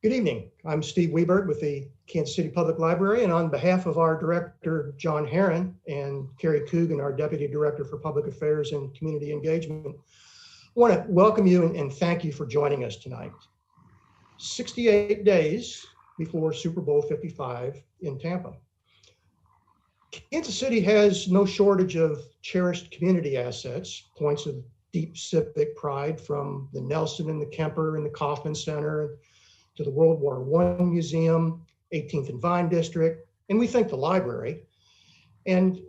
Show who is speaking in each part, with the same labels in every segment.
Speaker 1: Good evening. I'm Steve Wieberg with the Kansas City Public Library, and on behalf of our director, John Herron, and Carrie Coogan, our Deputy Director for Public Affairs and Community Engagement, I want to welcome you and thank you for joining us tonight. 68 days before Super Bowl 55 in Tampa. Kansas City has no shortage of cherished community assets, points of deep civic pride, from the Nelson and the Kemper and the Kauffman Center to the World War I Museum, 18th and Vine District, and we think the library. And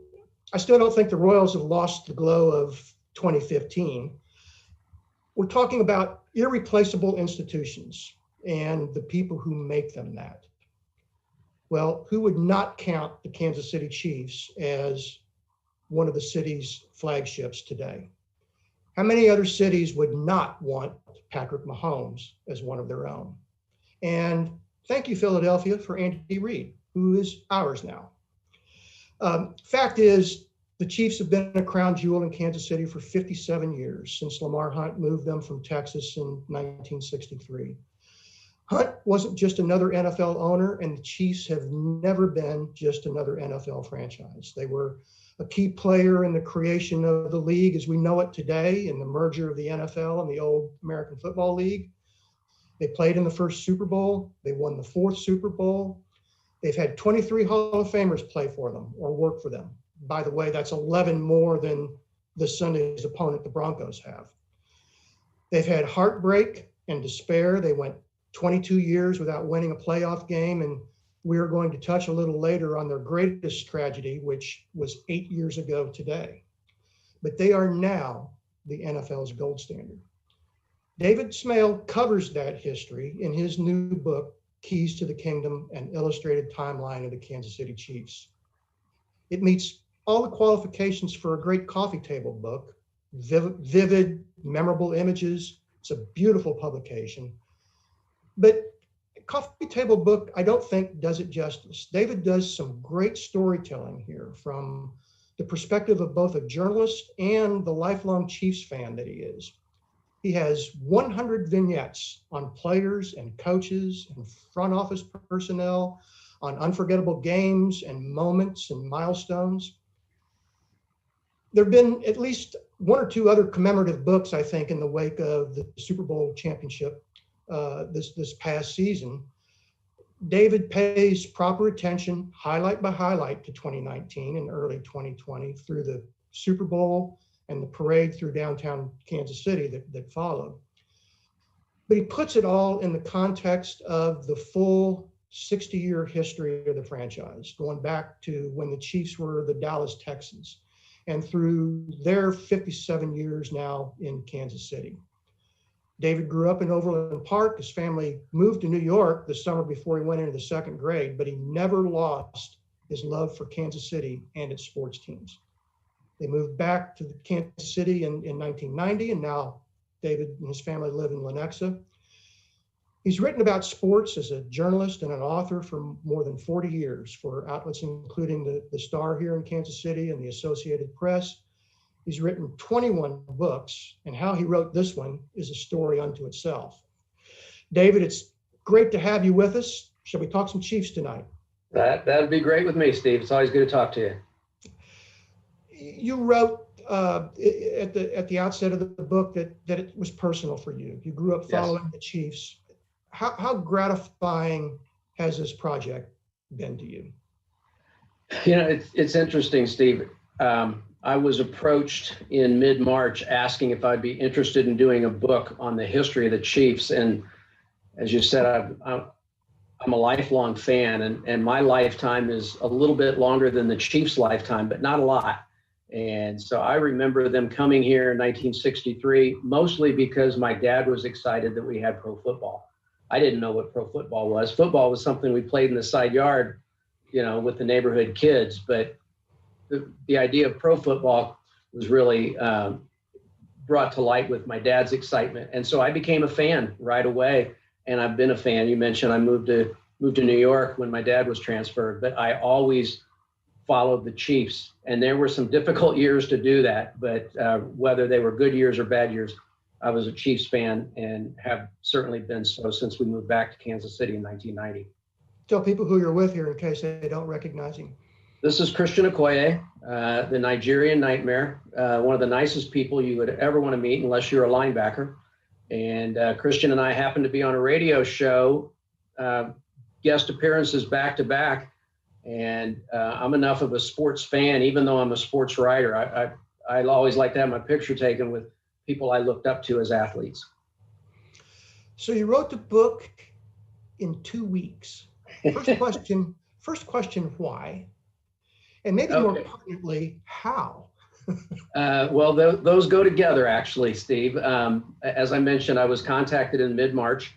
Speaker 1: I still don't think the Royals have lost the glow of 2015. We're talking about irreplaceable institutions and the people who make them that. Well, who would not count the Kansas City Chiefs as one of the city's flagships today? How many other cities would not want Patrick Mahomes as one of their own? And thank you, Philadelphia, for Andy Reid, who is ours now. Fact is, the Chiefs have been a crown jewel in Kansas City for 57 years, since Lamar Hunt moved them from Texas in 1963. Hunt wasn't just another NFL owner, and the Chiefs have never been just another NFL franchise. They were a key player in the creation of the league as we know it today, in the merger of the NFL and the old American Football League. They played in the first Super Bowl. They won the fourth Super Bowl. They've had 23 Hall of Famers play for them or work for them. By the way, that's 11 more than this Sunday's opponent, the Broncos, have. They've had heartbreak and despair. They went 22 years without winning a playoff game, and we're going to touch a little later on their greatest tragedy, which was 8 years ago today. But they are now the NFL's gold standard. David Smale covers that history in his new book, Keys to the Kingdom, an illustrated timeline of the Kansas City Chiefs. It meets all the qualifications for a great coffee table book: vivid, memorable images. It's a beautiful publication. But coffee table book, I don't think, does it justice. David does some great storytelling here from the perspective of both a journalist and the lifelong Chiefs fan that he is. He has 100 vignettes on players and coaches and front office personnel, on unforgettable games and moments and milestones. There have been at least one or two other commemorative books, I think, in the wake of the Super Bowl championship this past season. David pays proper attention, highlight by highlight, to 2019 and early 2020 through the Super Bowl and the parade through downtown Kansas City that followed. But he puts it all in the context of the full 60-year history of the franchise, going back to when the Chiefs were the Dallas Texans and through their 57 years now in Kansas City. David grew up in Overland Park. His family moved to New York the summer before he went into the second grade, but he never lost his love for Kansas City and its sports teams. They moved back to Kansas City in 1990, and now David and his family live in Lenexa. He's written about sports as a journalist and an author for more than 40 years for outlets including the Star here in Kansas City and the Associated Press. He's written 21 books, and how he wrote this one is a story unto itself. David, it's great to have you with us. Shall we talk some Chiefs tonight?
Speaker 2: That'd be great with me, Steve. It's always good to talk to you.
Speaker 1: You wrote at the outset of the book that it was personal for you. You grew up following the Chiefs. How gratifying has this project been to you?
Speaker 2: You know, it's interesting, Steve. I was approached in mid-March asking if I'd be interested in doing a book on the history of the Chiefs. And as you said, I'm a lifelong fan, and my lifetime is a little bit longer than the Chiefs' lifetime, but not a lot. And so I remember them coming here in 1963, mostly because my dad was excited that we had pro football. I didn't know what pro football was. Football was something we played in the side yard, you know, with the neighborhood kids. But the idea of pro football was really brought to light with my dad's excitement. And so I became a fan right away. And I've been a fan. You mentioned I moved to New York when my dad was transferred, but I always followed the Chiefs. And there were some difficult years to do that, but whether they were good years or bad years, I was a Chiefs fan and have certainly been so since we moved back to Kansas City in 1990.
Speaker 1: Tell people who you're with here in case they don't recognize him.
Speaker 2: This is Christian Okoye, the Nigerian Nightmare, one of the nicest people you would ever want to meet unless you're a linebacker. And Christian and I happened to be on a radio show, guest appearances back to back. And I'm enough of a sports fan, even though I'm a sports writer. I always like to have my picture taken with people I looked up to as athletes.
Speaker 1: So you wrote the book in 2 weeks. First question, why? And maybe more importantly, how?
Speaker 2: Well, those go together, actually, Steve. As I mentioned, I was contacted in mid-March.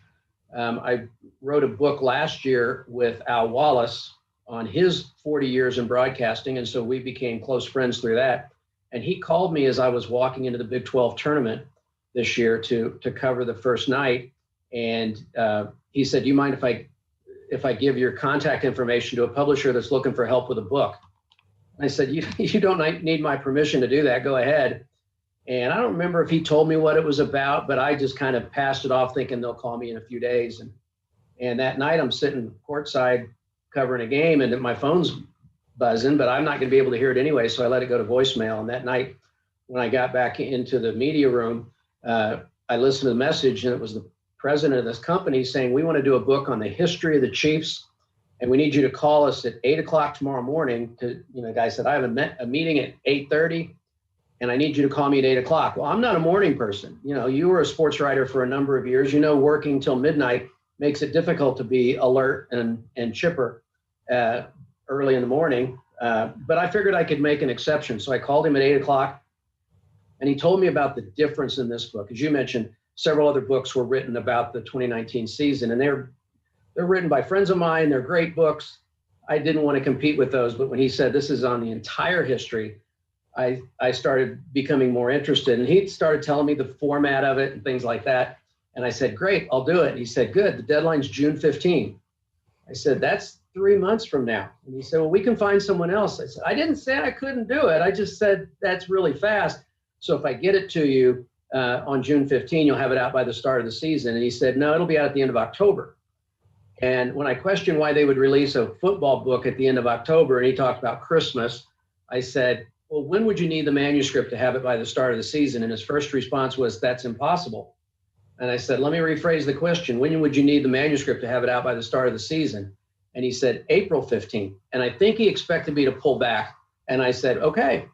Speaker 2: I wrote a book last year with Al Wallace on his 40 years in broadcasting, and so we became close friends through that. And he called me as I was walking into the Big 12 tournament this year to cover the first night, and he said, "Do you mind if I give your contact information to a publisher that's looking for help with a book?" I said, you don't need my permission to do that. Go ahead. And I don't remember if he told me what it was about, but I just kind of passed it off thinking they'll call me in a few days. And that night I'm sitting courtside covering a game and my phone's buzzing, but I'm not going to be able to hear it anyway. So I let it go to voicemail. And that night when I got back into the media room, I listened to the message, and it was the president of this company saying, "We want to do a book on the history of the Chiefs. And we need you to call us at 8 o'clock tomorrow morning." The guy said, "I have a meeting at 8:30 and I need you to call me at 8 o'clock. Well, I'm not a morning person. You were a sports writer for a number of years. Working till midnight makes it difficult to be alert and chipper early in the morning. But I figured I could make an exception. So I called him at 8 o'clock, and he told me about the difference in this book. As you mentioned, several other books were written about the 2019 season, and they're written by friends of mine. They're great books. I didn't want to compete with those, but when he said this is on the entire history, I started becoming more interested. And he started telling me the format of it and things like that. And I said, "Great, I'll do it." And he said, "Good, the deadline's June 15." I said, "That's 3 months from now." And he said, "Well, we can find someone else." I said, "I didn't say I couldn't do it. I just said that's really fast. So if I get it to you on June 15, you'll have it out by the start of the season." And he said, "No, it'll be out at the end of October." And when I questioned why they would release a football book at the end of October, and he talked about Christmas, I said, "Well, when would you need the manuscript to have it by the start of the season?" And his first response was, "That's impossible." And I said, "Let me rephrase the question. When would you need the manuscript to have it out by the start of the season?" And he said, "April 15th. And I think he expected me to pull back. And I said, "Okay."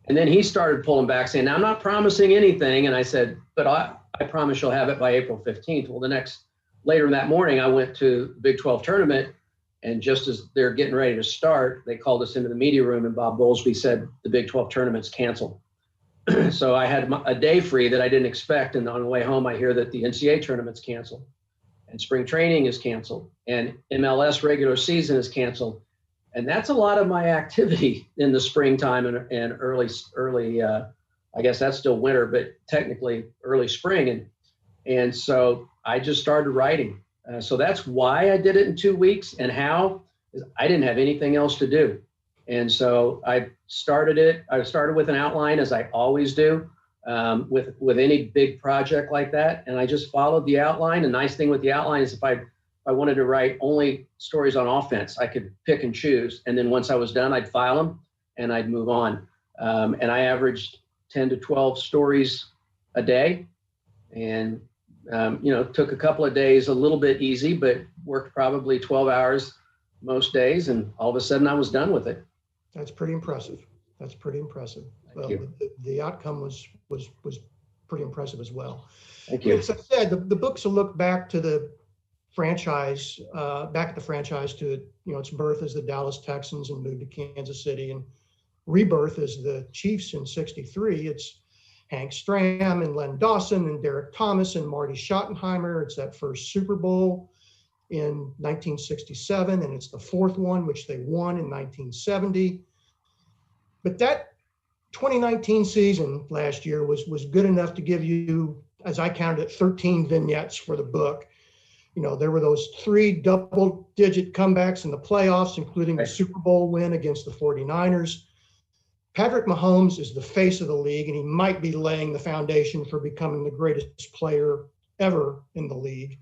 Speaker 2: And then he started pulling back, saying, "Now, I'm not promising anything." And I said, "But I promise you'll have it by April 15th. Well, later that morning, I went to the Big 12 tournament, and just as they're getting ready to start, they called us into the media room, and Bob Bowlesby said the Big 12 tournament's canceled. So I had a day free that I didn't expect, and on the way home, I hear that the NCAA tournament's canceled, and spring training is canceled, and MLS regular season is canceled. And that's a lot of my activity in the springtime and early, I guess that's still winter, but technically early spring. And so I just started writing. So that's why I did it in 2 weeks. And how is I didn't have anything else to do. And so I started it. I started with an outline, as I always do with any big project like that. And I just followed the outline. The nice thing with the outline is if I wanted to write only stories on offense, I could pick and choose. And then once I was done, I'd file them and I'd move on. And I averaged 10 to 12 stories a day. And took a couple of days a little bit easy, but worked probably 12 hours most days. And all of a sudden I was done with it.
Speaker 1: That's pretty impressive. Well, the outcome was pretty impressive as well.
Speaker 2: Thank you.
Speaker 1: As I said, the book's a look back to the franchise, to its birth as the Dallas Texans and moved to Kansas City, and rebirth as the Chiefs in '63. It's Hank Stram and Len Dawson and Derrick Thomas and Marty Schottenheimer. It's that first Super Bowl in 1967, and it's the fourth one, which they won in 1970. But that 2019 season last year was good enough to give you, as I counted it, 13 vignettes for the book. There were those 3 double-digit comebacks in the playoffs, including the Super Bowl win against the 49ers. Patrick Mahomes is the face of the league, and he might be laying the foundation for becoming the greatest player ever in the league.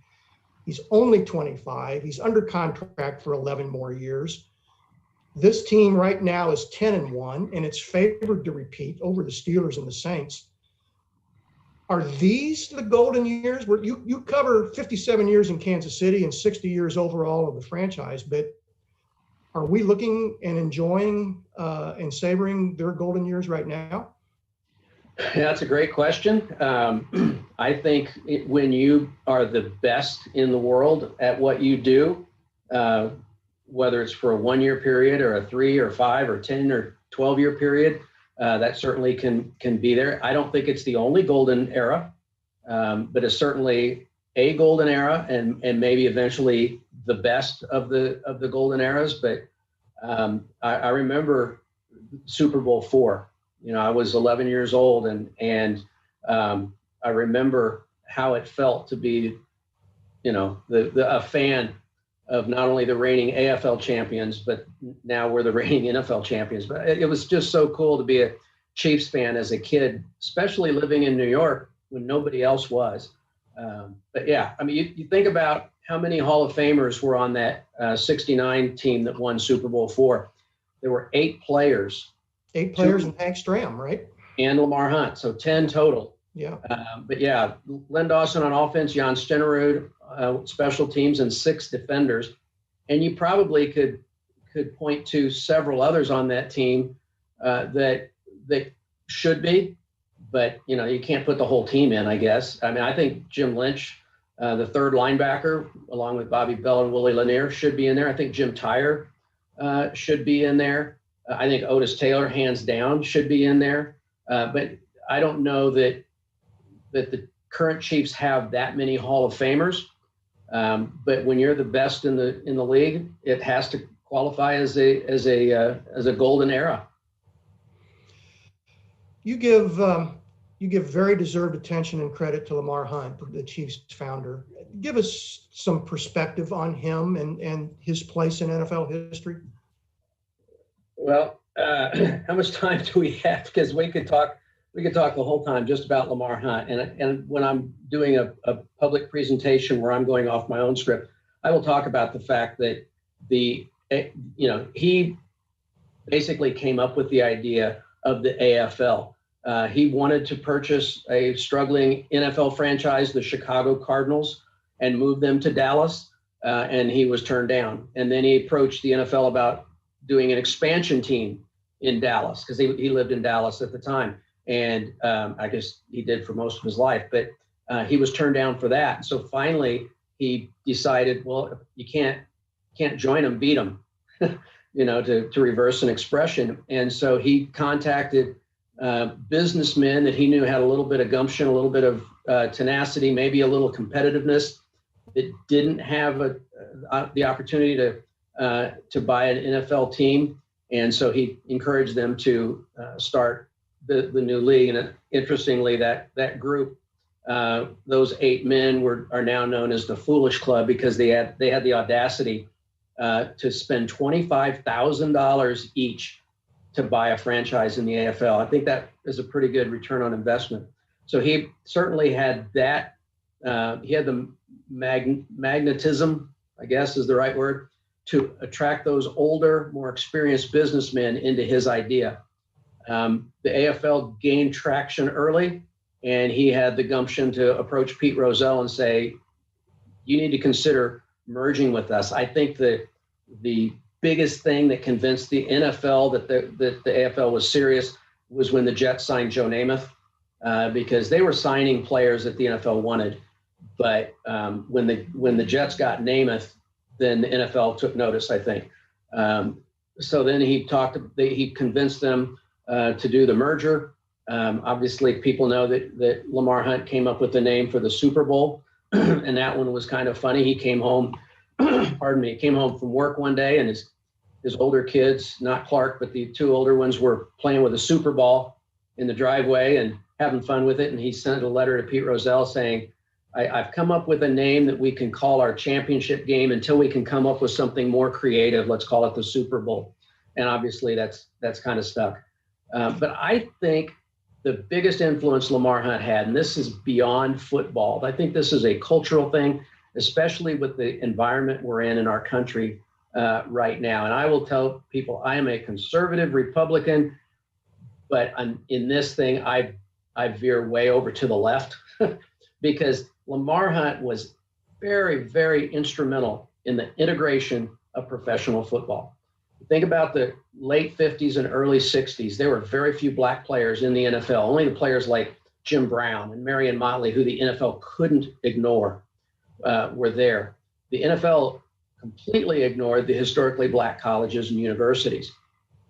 Speaker 1: He's only 25. He's under contract for 11 more years. This team right now is 10-1, and it's favored to repeat over the Steelers and the Saints. Are these the golden years? Where you cover 57 years in Kansas City and 60 years overall of the franchise, but are we looking and enjoying and savoring their golden years right now?
Speaker 2: Yeah, that's a great question. I think when you are the best in the world at what you do, whether it's for a 1-year period or a 3 or 5 or 10 or 12-year period, that certainly can be there. I don't think it's the only golden era, but it's certainly a golden era, and maybe eventually the best of the golden eras. But I remember Super Bowl IV. I was 11 years old, and I remember how it felt to be, a fan of not only the reigning AFL champions, but now we're the reigning NFL champions. But it was just so cool to be a Chiefs fan as a kid, especially living in New York when nobody else was. But yeah, I mean, you think about how many Hall of Famers were on that 69 team that won Super Bowl IV. There were 8 players.
Speaker 1: 8 players and Hank Stram, right?
Speaker 2: And Lamar Hunt, so 10 total.
Speaker 1: Yeah.
Speaker 2: But yeah, Len Dawson on offense, Jan Stenerud, special teams, and 6 defenders. And you probably could point to several others on that team that should be, but you can't put the whole team in, I guess. I mean, I think Jim Lynch, the third linebacker, along with Bobby Bell and Willie Lanier, should be in there. I think Jim Tyre should be in there. I think Otis Taylor, hands down, should be in there. But I don't know that the current Chiefs have that many Hall of Famers. But when you're the best in the league, it has to qualify as a golden era.
Speaker 1: You give very deserved attention and credit to Lamar Hunt, the Chiefs founder. Give us some perspective on him and his place in NFL history.
Speaker 2: Well, how much time do we have? Because we could talk the whole time just about Lamar Hunt. And when I'm doing a public presentation where I'm going off my own script, I will talk about the fact that he basically came up with the idea of the AFL. He wanted to purchase a struggling NFL franchise, the Chicago Cardinals, and move them to Dallas, and he was turned down. And then he approached the NFL about doing an expansion team in Dallas, because he lived in Dallas at the time. And I guess he did for most of his life, but he was turned down for that. So finally he decided, well, you can't join them, beat them, to reverse an expression. And so he contacted businessmen that he knew had a little bit of gumption, a little bit of tenacity, maybe a little competitiveness, that didn't have the opportunity to buy an NFL team. And so he encouraged them to start the new league. And interestingly, that group, those 8 men are now known as the Foolish Club, because they had the audacity to spend $25,000 each to buy a franchise in the AFL. I think that is a pretty good return on investment. So he certainly had that. He had the magnetism, I guess is the right word, to attract those older, more experienced businessmen into his idea. The AFL gained traction early, and he had the gumption to approach Pete Rozelle and say, you need to consider merging with us. I think that the biggest thing that convinced the NFL that the AFL was serious was when the Jets signed Joe Namath, because they were signing players that the NFL wanted. But when the Jets got Namath, then the NFL took notice, I think. So then he convinced them to do the merger. Obviously, people know that Lamar Hunt came up with the name for the Super Bowl, and that one was kind of funny. He came home, came home from work one day, and his older kids, not Clark, but the 2 older ones, were playing with a Super Ball in the driveway and having fun with it. And he sent a letter to Pete Rozelle saying, I've come up with a name that we can call our championship game until we can come up with something more creative. Let's call it the Super Bowl. And obviously that's kind of stuck. But I think the biggest influence Lamar Hunt had, and this is beyond football, I think this is a cultural thing, especially with the environment we're in our country right now. And I will tell people I am a conservative Republican, but in this thing, I veer way over to the left because Lamar Hunt was very, very instrumental in the integration of professional football. Think about the late 50s and early 60s. There were very few black players in the NFL. Only the players like Jim Brown and Marion Motley, who the NFL couldn't ignore, were there. The NFL completely ignored the historically black colleges and universities.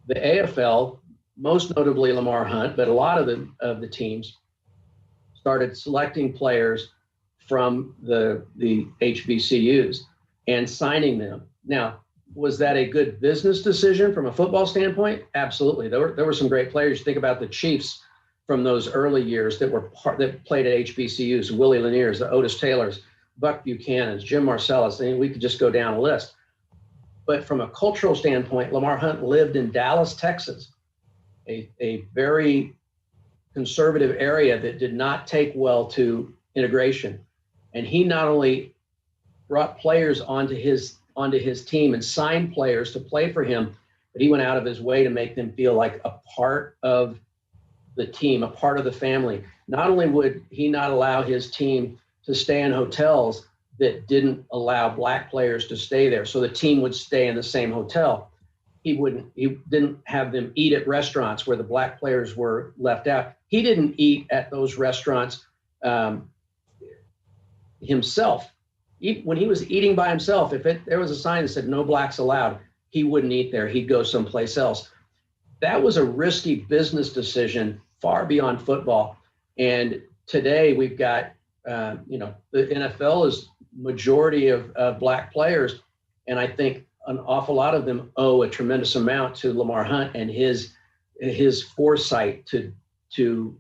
Speaker 2: The AFL, most notably Lamar Hunt, but a lot of the teams started selecting players from the HBCUs and signing them. Now, was that a good business decision from a football standpoint? Absolutely. There were some great players. Think about the Chiefs from those early years that played at HBCUs, Willie Lanier's, the Otis Taylors, Buck Buchanan's, Jim Marcellus. I mean, we could just go down a list. But from a cultural standpoint, Lamar Hunt lived in Dallas, Texas, a very conservative area that did not take well to integration. And he not only brought players onto his team and signed players to play for him, but he went out of his way to make them feel like a part of the team, a part of the family. Not only would he not allow his team to stay in hotels that didn't allow black players to stay there, so the team would stay in the same hotel. He didn't have them eat at restaurants where the black players were left out. He didn't eat at those restaurants himself. When he was eating by himself, if there was a sign that said no blacks allowed, he wouldn't eat there. He'd go someplace else. That was a risky business decision far beyond football. And today we've got, the NFL is majority of black players. And I think an awful lot of them owe a tremendous amount to Lamar Hunt and his foresight to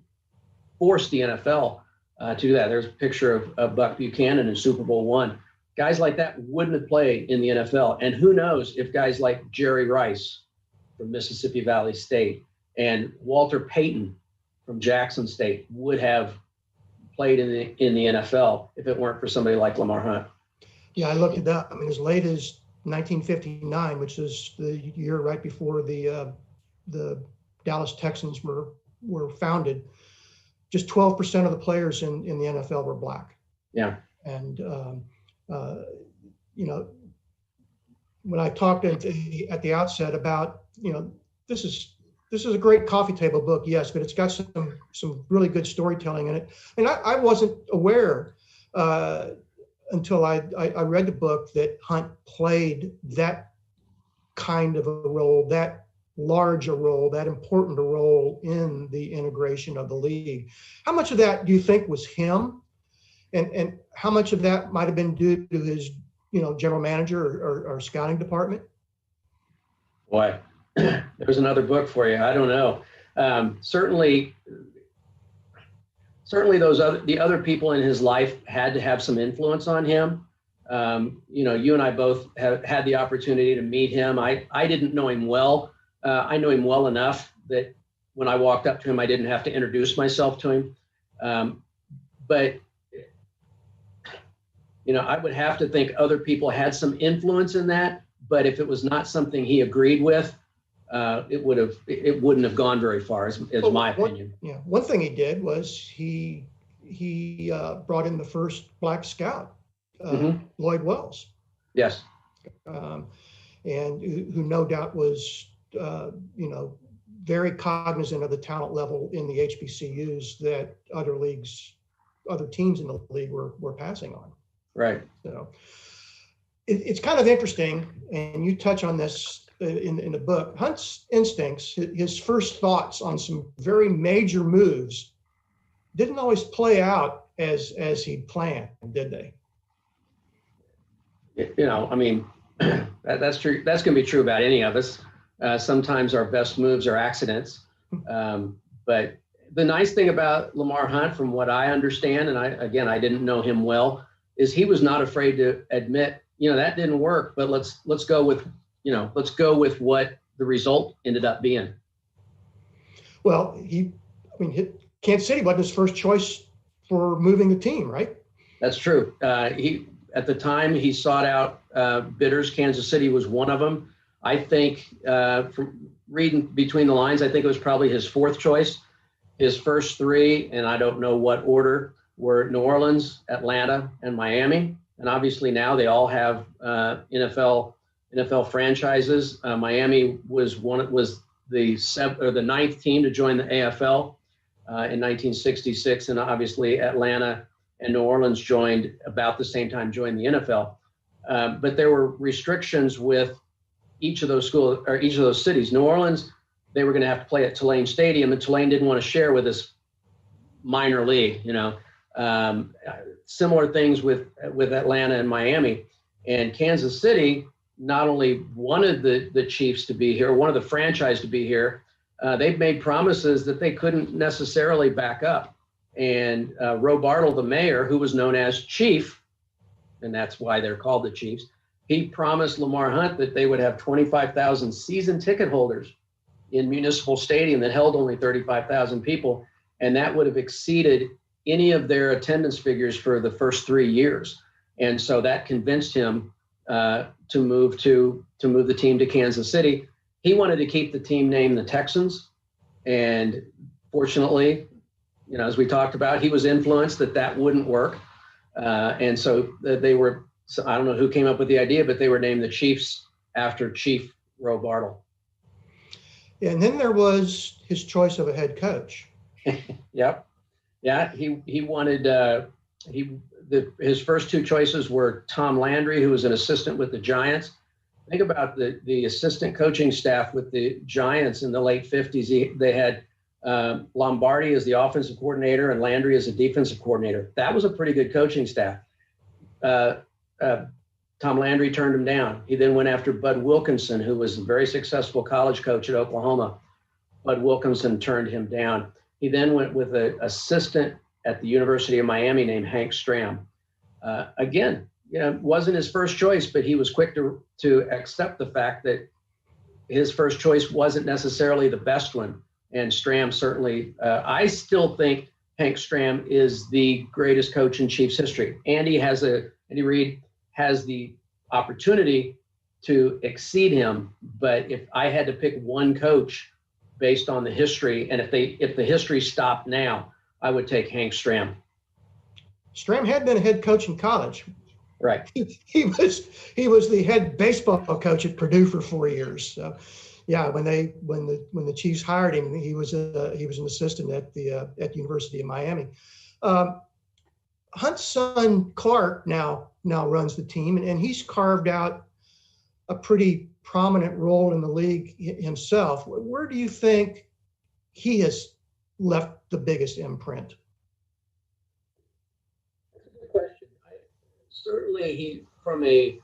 Speaker 2: force the NFL to do that. There's a picture of Buck Buchanan in Super Bowl I. Guys like that wouldn't have played in the NFL. And who knows if guys like Jerry Rice from Mississippi Valley State and Walter Payton from Jackson State would have played in the NFL if it weren't for somebody like Lamar Hunt.
Speaker 1: Yeah, I looked it up. I mean, as late as 1959, which is the year right before the Dallas Texans were founded, just 12% of the players in the NFL were black.
Speaker 2: Yeah.
Speaker 1: And, when I talked at the outset about, this is a great coffee table book, yes, but it's got some really good storytelling in it. And I wasn't aware until I read the book that Hunt played that kind of a role, that large a role, that important a role in the integration of the league. How much of that do you think was him? And how much of that might have been due to his, general manager or scouting department?
Speaker 2: Boy, there's another book for you. I don't know. Certainly the other people in his life had to have some influence on him. You and I both have had the opportunity to meet him. I didn't know him well. I know him well enough that when I walked up to him, I didn't have to introduce myself to him. But I would have to think other people had some influence in that. But if it was not something he agreed with, it wouldn't have gone very far, is my opinion.
Speaker 1: One thing he did was he brought in the first black scout, Lloyd Wells.
Speaker 2: Yes.
Speaker 1: And who no doubt was, very cognizant of the talent level in the HBCUs that other teams in the league were passing on.
Speaker 2: Right.
Speaker 1: So it's kind of interesting, and you touch on this in the book. Hunt's instincts, his first thoughts on some very major moves, didn't always play out as he'd planned, did they?
Speaker 2: That's true. That's going to be true about any of us. Sometimes our best moves are accidents. But the nice thing about Lamar Hunt, from what I understand, and I didn't know him well, is he was not afraid to admit, that didn't work, but let's go with what the result ended up being.
Speaker 1: Well, Kansas City wasn't his first choice for moving the team, right?
Speaker 2: That's true. At the time he sought out bidders. Kansas City was one of them. I think from reading between the lines, I think it was probably his fourth choice. His first three, and I don't know what order, were New Orleans, Atlanta, and Miami. And obviously now they all have NFL franchises. Miami was the ninth team to join the AFL in 1966, and obviously Atlanta and New Orleans joined about the same time, joined the NFL. But there were restrictions with each of those schools or each of those cities. New Orleans, they were going to have to play at Tulane Stadium, and Tulane didn't want to share with this minor league. Similar things with Atlanta and Miami. And Kansas City not only wanted the Chiefs to be here, wanted the franchise to be here, they've made promises that they couldn't necessarily back up. And Roe Bartle, the mayor, who was known as Chief, and that's why they're called the Chiefs, he promised Lamar Hunt that they would have 25,000 season ticket holders in Municipal Stadium that held only 35,000 people, and that would have exceeded any of their attendance figures for the first 3 years. And so that convinced him to move the team to Kansas City. He wanted to keep the team named the Texans, and fortunately, as we talked about, he was influenced that wouldn't work, and so they were. So I don't know who came up with the idea, but they were named the Chiefs after Chief Roe Bartle.
Speaker 1: And then there was his choice of a head coach.
Speaker 2: Yep. Yeah, he wanted his first two choices were Tom Landry, who was an assistant with the Giants. Think about the assistant coaching staff with the Giants in the late 50s. They had Lombardi as the offensive coordinator and Landry as a defensive coordinator. That was a pretty good coaching staff. Tom Landry turned him down. He then went after Bud Wilkinson, who was a very successful college coach at Oklahoma. Bud Wilkinson turned him down. He then went with an assistant at the University of Miami named Hank Stram. Again, wasn't his first choice, but he was quick to accept the fact that his first choice wasn't necessarily the best one. And Stram certainly, I still think Hank Stram is the greatest coach in Chiefs history. Andy Reid has the opportunity to exceed him, but if I had to pick one coach based on the history, and if the history stopped now, I would take Hank Stram.
Speaker 1: Stram had been a head coach in college.
Speaker 2: Right.
Speaker 1: He was the head baseball coach at Purdue for 4 years. So, yeah, when the Chiefs hired him, he was an assistant at the University of Miami. Hunt's son Clark now runs the team, and he's carved out a pretty prominent role in the league himself. Where do you think he has left the biggest imprint?
Speaker 2: That's a good question. Certainly, from a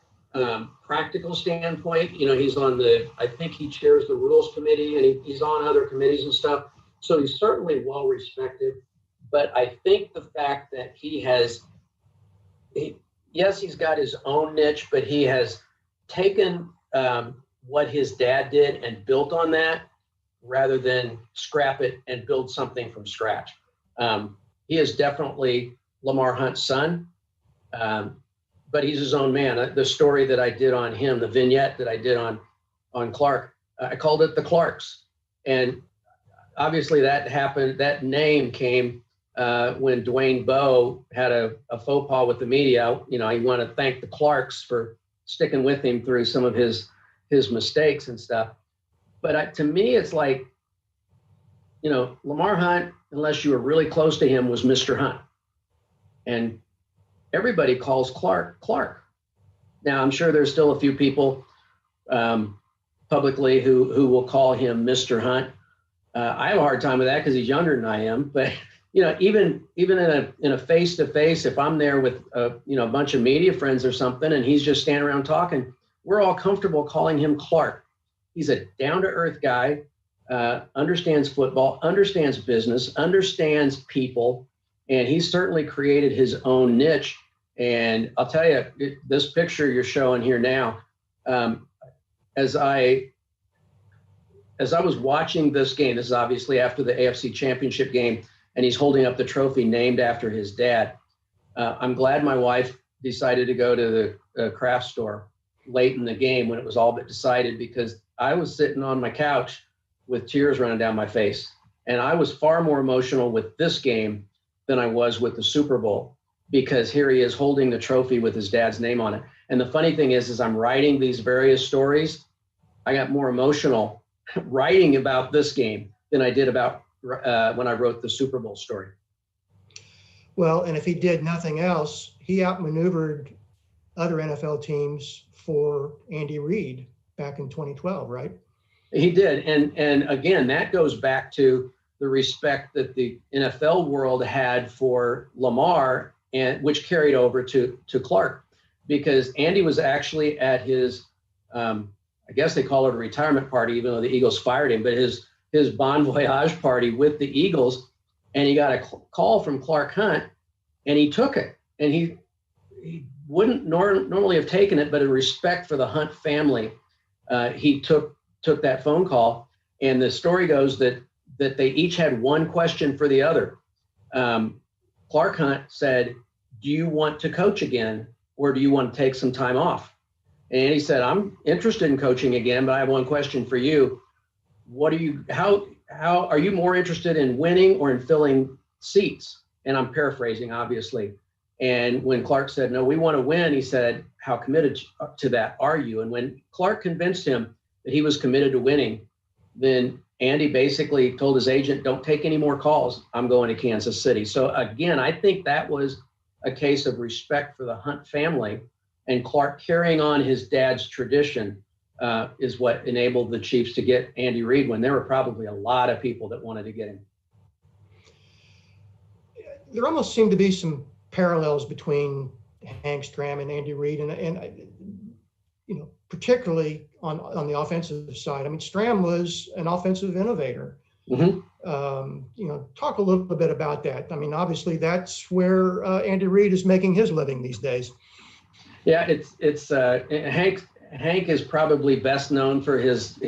Speaker 2: practical standpoint, he's I think he chairs the rules committee, and he's on other committees and stuff. So he's certainly well respected. But I think the fact that he's got his own niche, but he has taken what his dad did and built on that rather than scrap it and build something from scratch. He is definitely Lamar Hunt's son, but he's his own man. The story that I did on him, the vignette that I did on Clark, I called it the Clarks. And obviously that happened, that name came when Dwayne Bowe had a faux pas with the media. I want to thank the Clarks for sticking with him through some of his mistakes and stuff. But to me, it's like, Lamar Hunt, unless you were really close to him, was Mr. Hunt. And everybody calls Clark. Now, I'm sure there's still a few people publicly who will call him Mr. Hunt. I have a hard time with that because he's younger than I am. But even in a face-to-face, if I'm there with a bunch of media friends or something, and he's just standing around talking, we're all comfortable calling him Clark. He's a down-to-earth guy, understands football, understands business, understands people, and he's certainly created his own niche. And I'll tell you, this picture you're showing here now, as I as I was watching this game, this is obviously after the AFC Championship game, and he's holding up the trophy named after his dad. I'm glad my wife decided to go to the craft store late in the game when it was all but decided, because I was sitting on my couch with tears running down my face. And I was far more emotional with this game than I was with the Super Bowl, because here he is holding the trophy with his dad's name on it. And the funny thing is I'm writing these various stories, I got more emotional writing about this game than I did about when I wrote the Super Bowl story.
Speaker 1: Well, and if he did nothing else, he outmaneuvered other NFL teams for Andy Reid back in 2012, right?
Speaker 2: He did. And again, that goes back to the respect that the NFL world had for Lamar, and which carried over to Clark, because Andy was actually at his, I guess they call it a retirement party, even though the Eagles fired him, but his bon voyage party with the Eagles, and he got a call from Clark Hunt, and he took it. And he wouldn't normally have taken it, but in respect for the Hunt family, he took that phone call. And the story goes that they each had one question for the other. Clark Hunt said, "Do you want to coach again, or do you want to take some time off?" And he said, "I'm interested in coaching again, but I have one question for you. How are you more interested in winning or in filling seats?" And I'm paraphrasing, obviously. And when Clark said, "No, we want to win," he said, "How committed to that are you?" And when Clark convinced him that he was committed to winning, then Andy basically told his agent, "Don't take any more calls. I'm going to Kansas City." So again, I think that was a case of respect for the Hunt family, and Clark carrying on his dad's tradition is what enabled the Chiefs to get Andy Reid when there were probably a lot of people that wanted to get him.
Speaker 1: There almost seemed to be some parallels between Hank Stram and Andy Reid, and particularly on the offensive side. I mean, Stram was an offensive innovator.
Speaker 2: Mm-hmm.
Speaker 1: Talk a little bit about that. I mean, obviously that's where Andy Reid is making his living these days.
Speaker 2: Yeah, it's Hank is probably best known for his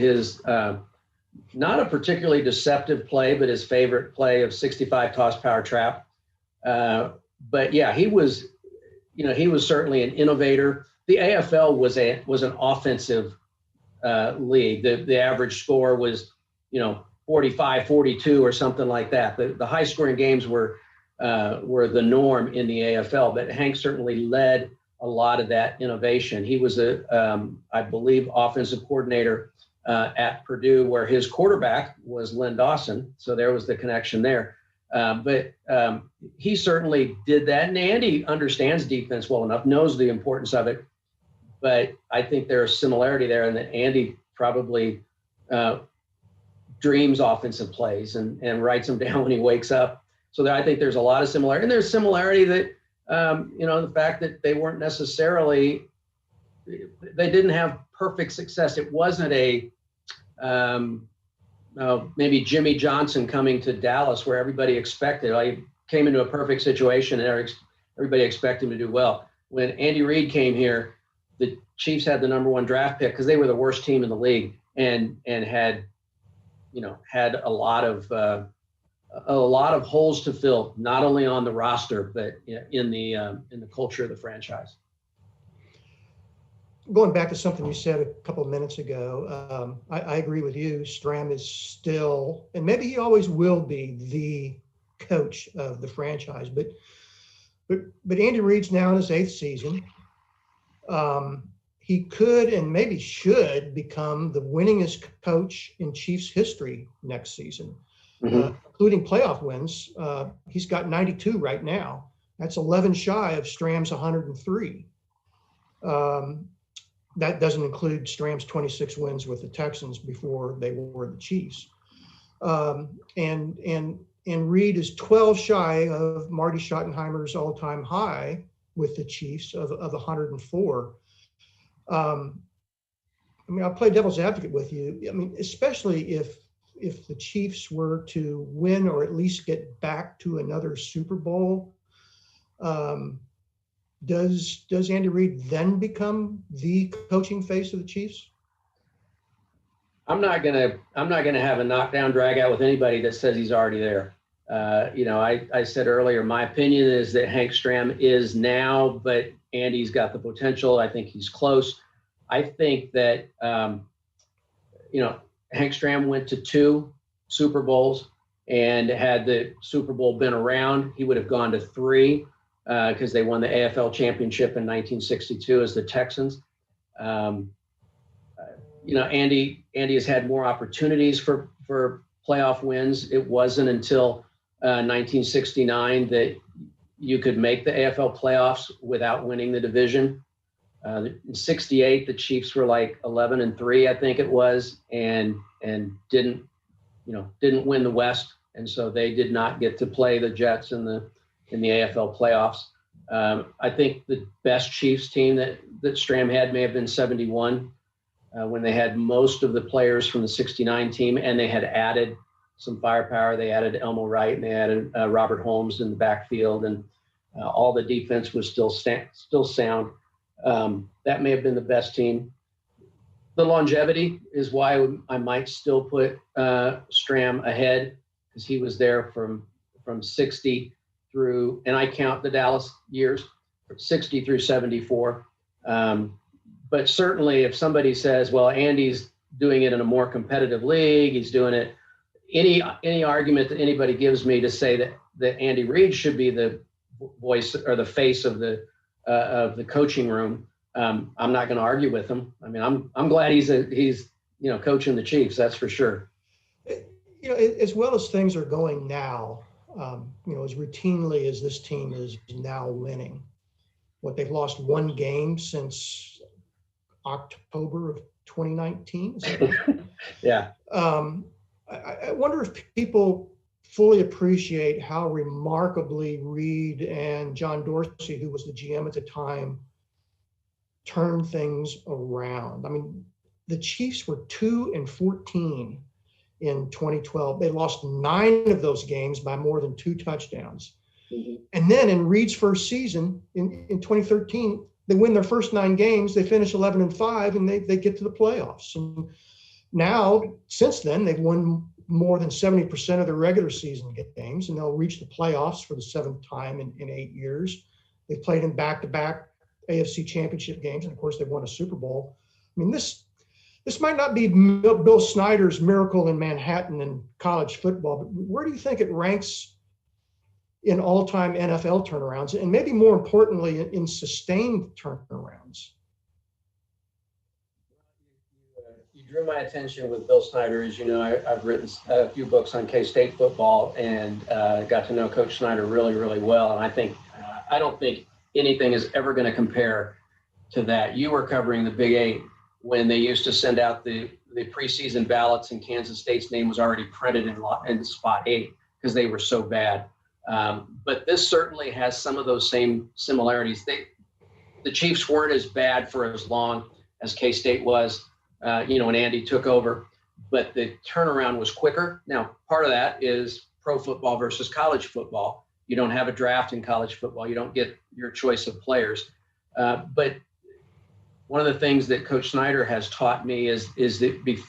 Speaker 2: not a particularly deceptive play, but his favorite play of 65 toss power trap. But yeah, he was certainly an innovator. The AFL was an offensive league. The average score was 45, 42 or something like that. The high scoring games were the norm in the AFL, but Hank certainly led a lot of that innovation. He was I believe, offensive coordinator at Purdue, where his quarterback was Len Dawson. So there was the connection there. But he certainly did that. And Andy understands defense well enough, knows the importance of it. But I think there's similarity there, and that Andy probably dreams offensive plays and writes them down when he wakes up. So I think there's a lot of similarity. And there's similarity that, the fact that they weren't necessarily, they didn't have perfect success. It wasn't maybe Jimmy Johnson coming to Dallas where everybody expected. He came into a perfect situation and everybody expected him to do well. When Andy Reid came here, the Chiefs had the number one draft pick because they were the worst team in the league and had a lot of holes to fill, not only on the roster but in the culture of the franchise.
Speaker 1: Going back to something you said a couple of minutes ago, I agree with you. Stram is still, and maybe he always will be, the coach of the franchise. But Andy Reid's now in his 8th season. He could and maybe should become the winningest coach in Chiefs history next season, including playoff wins. He's got 92 right now. That's 11 shy of Stram's 103. That doesn't include Stram's 26 wins with the Texans before they were the Chiefs. And Reid is 12 shy of Marty Schottenheimer's all-time high with the Chiefs of 104. I'll play devil's advocate with you. I mean, especially if the Chiefs were to win or at least get back to another Super Bowl, does Andy Reid then become the coaching face of the Chiefs?
Speaker 2: I'm not gonna have a knockdown drag out with anybody that says he's already there. I said earlier, my opinion is that Hank Stram is now, but Andy's got the potential. I think he's close. I think that Hank Stram went to 2 Super Bowls, and had the Super Bowl been around, he would have gone to 3 because they won the AFL championship in 1962 as the Texans. Andy has had more opportunities for playoff wins. It wasn't until 1969 that you could make the AFL playoffs without winning the division. In 68, the Chiefs were like 11-3, I think it was, and didn't win the West, and so they did not get to play the Jets in the AFL playoffs. I think the best Chiefs team that Stram had may have been 71, when they had most of the players from the 69 team, and they had added some firepower. They added Elmo Wright, and they added Robert Holmes in the backfield, and all the defense was still sound. That may have been the best team. The longevity is why I might still put Stram ahead, because he was there from 60 through, and I count the Dallas years, 60 through 74. But certainly if somebody says, well, Andy's doing it in a more competitive league, he's doing it, any argument that anybody gives me to say that Andy Reid should be the voice or the face of the coaching room, I'm not going to argue with him. I mean, I'm glad he's coaching the Chiefs. That's for sure.
Speaker 1: As well as things are going now, as routinely as this team is now winning, they've lost 1 game since October of 2019. Is that right?
Speaker 2: Yeah.
Speaker 1: I wonder if people fully appreciate how remarkably Reid and John Dorsey, who was the GM at the time, turned things around. I mean, the Chiefs were 2-14 in 2012. They lost 9 of those games by more than 2 touchdowns. Mm-hmm. And then in Reid's first season in 2013, they win their first 9 games. They finish 11-5, and they get to the playoffs. And now, since then, they've won more than 70% of their regular season games, and they'll reach the playoffs for the 7th time in 8 years. They've played in back-to-back AFC championship games, and of course, they've won a Super Bowl. I mean, this might not be Bill Snyder's miracle in Manhattan in college football, but where do you think it ranks in all-time NFL turnarounds, and maybe more importantly, in sustained turnarounds?
Speaker 2: You drew my attention with Bill Snyder. As you know, I've written a few books on K-State football, and got to know Coach Snyder really, really well. And I don't think anything is ever going to compare to that. You were covering the Big 8 when they used to send out the preseason ballots, and Kansas State's name was already printed in spot 8 because they were so bad. But this certainly has some of those same similarities. The Chiefs weren't as bad for as long as K-State was, when Andy took over, but the turnaround was quicker. Now, part of that is pro football versus college football. You don't have a draft in college football. You don't get your choice of players. But one of the things that Coach Snyder has taught me is that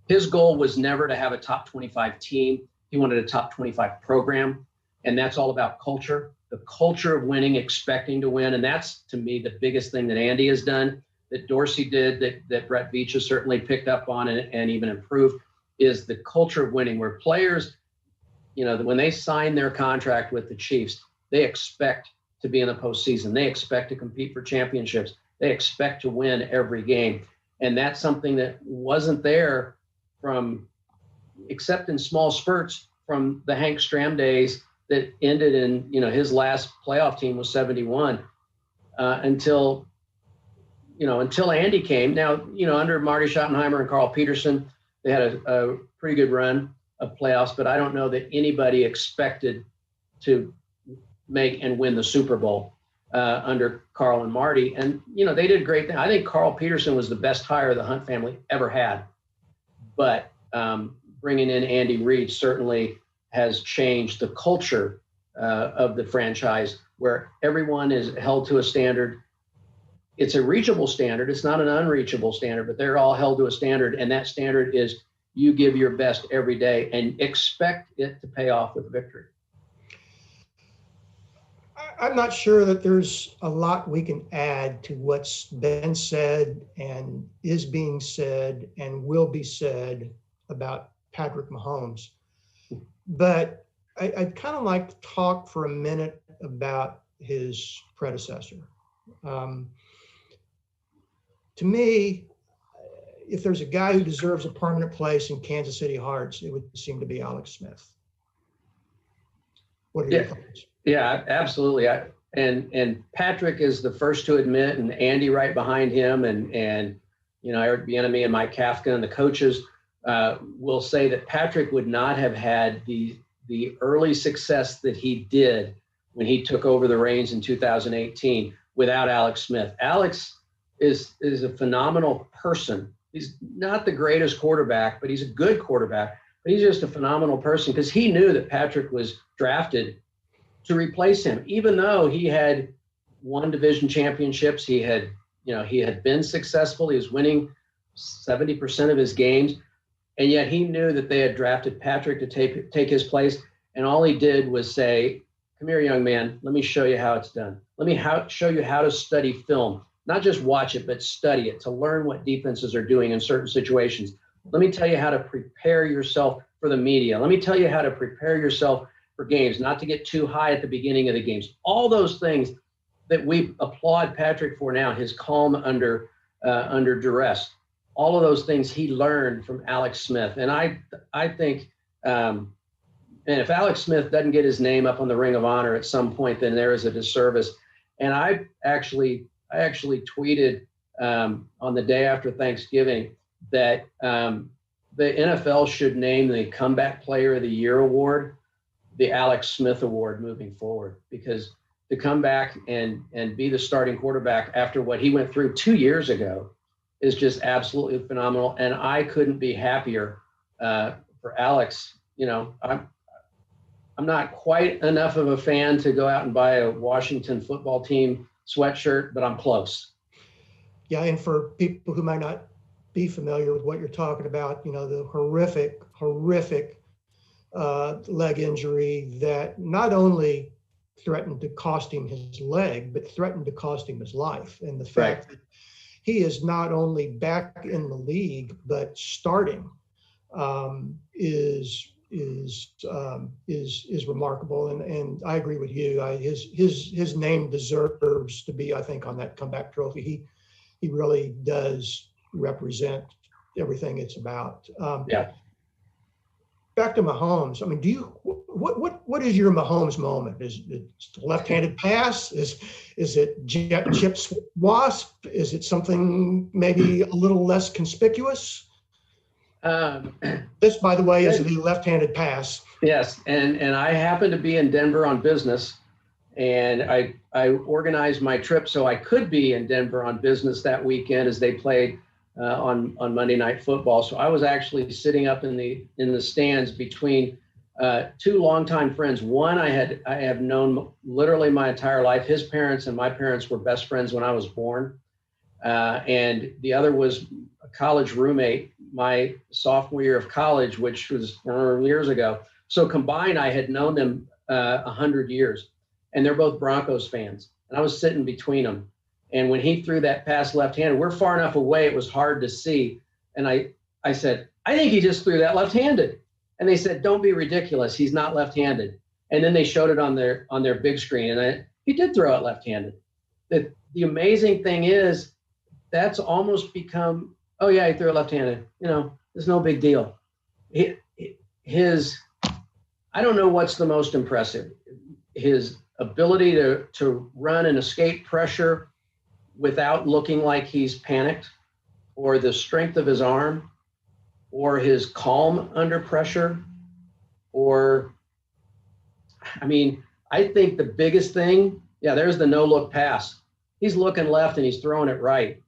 Speaker 2: his goal was never to have a top 25 team. He wanted a top 25 program. And that's all about culture, the culture of winning, expecting to win. And that's, to me, the biggest thing that Andy has done, that Dorsey did, that Brett Veach has certainly picked up on and even improved, is the culture of winning, where players, when they sign their contract with the Chiefs, they expect to be in the postseason. They expect to compete for championships. They expect to win every game. And that's something that wasn't there except in small spurts from the Hank Stram days that ended in, his last playoff team was 71 until Andy came. Now, under Marty Schottenheimer and Carl Peterson, they had a pretty good run of playoffs, but I don't know that anybody expected to make and win the Super Bowl under Carl and Marty. And, they did great things. I think Carl Peterson was the best hire the Hunt family ever had. But bringing in Andy Reid certainly has changed the culture of the franchise, where everyone is held to a standard. it's a reachable standard. It's not an unreachable standard, but they're all held to a standard. And that standard is you give your best every day and expect it to pay off with victory.
Speaker 1: I'm not sure that there's a lot we can add to what's been said and is being said and will be said about Patrick Mahomes. But I'd kind of like to talk for a minute about his predecessor. To me, if there's a guy who deserves a permanent place in Kansas City hearts, it would seem to be Alex Smith. What are your thoughts?
Speaker 2: Yeah, absolutely. And Patrick is the first to admit, and Andy right behind him, and Eric Bieniemy and Mike Kafka and the coaches will say that Patrick would not have had the early success that he did when he took over the reins in 2018 without Alex Smith. Alex is a phenomenal person. He's not the greatest quarterback, but he's a good quarterback. But he's just a phenomenal person because he knew that Patrick was drafted to replace him, even though he had won division championships. He had been successful. He was winning 70% of his games. And yet he knew that they had drafted Patrick to take his place. And all he did was say, come here, young man, let me show you how it's done. Let me show you how to study film, not just watch it, but study it to learn what defenses are doing in certain situations. Let me tell you how to prepare yourself for the media. Let me tell you how to prepare yourself for games, not to get too high at the beginning of the games. All those things that we applaud Patrick for now, his calm under duress, all of those things he learned from Alex Smith. And I think, and if Alex Smith doesn't get his name up on the Ring of Honor at some point, then there is a disservice. And I actually tweeted on the day after Thanksgiving that the NFL should name the Comeback Player of the Year award the Alex Smith Award moving forward, because to come back and be the starting quarterback after what he went through 2 years ago is just absolutely phenomenal. And I couldn't be happier for Alex. I'm not quite enough of a fan to go out and buy a Washington football team sweatshirt, but I'm close.
Speaker 1: Yeah, and for people who might not be familiar with what you're talking about, the horrific leg injury that not only threatened to cost him his leg, but threatened to cost him his life. And the fact that he is not only back in the league, but starting is remarkable. And I agree with you. His name deserves to be, I think, on that comeback trophy. He really does represent everything it's about. Back to Mahomes. I mean, what is your Mahomes moment? Is it a left-handed pass? Is it chip wasp? Is it something maybe a little less conspicuous? This, by the way, is the left-handed pass.
Speaker 2: Yes, and I happened to be in Denver on business, and I organized my trip so I could be in Denver on business that weekend as they played on Monday Night Football. So I was actually sitting up in the stands between two longtime friends. One I have known literally my entire life. His parents and my parents were best friends when I was born, and the other was a college roommate my sophomore year of college, which was years ago. So combined, I had known them 100 years, and they're both Broncos fans. And I was sitting between them. And when he threw that pass left-handed, we're far enough away, it was hard to see. And I said, I think he just threw that left-handed. And they said, don't be ridiculous. He's not left-handed. And then they showed it on their big screen. And he did throw it left-handed. The amazing thing is that's almost become, oh, yeah, he threw it left-handed. There's no big deal. I don't know what's the most impressive. His ability to run and escape pressure without looking like he's panicked, or the strength of his arm, or his calm under pressure, I think the biggest thing, there's the no-look pass. He's looking left and he's throwing it right.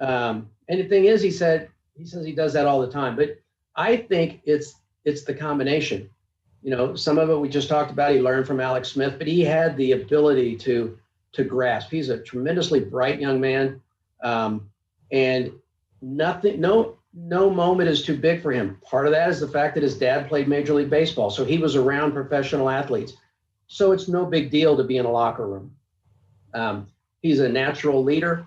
Speaker 2: And the thing is, he says he does that all the time, but I think it's the combination. Some of it we just talked about, he learned from Alex Smith, but he had the ability to grasp. He's a tremendously bright young man. And nothing, no moment is too big for him. Part of that is the fact that his dad played Major League Baseball, so he was around professional athletes. So it's no big deal to be in a locker room. He's a natural leader.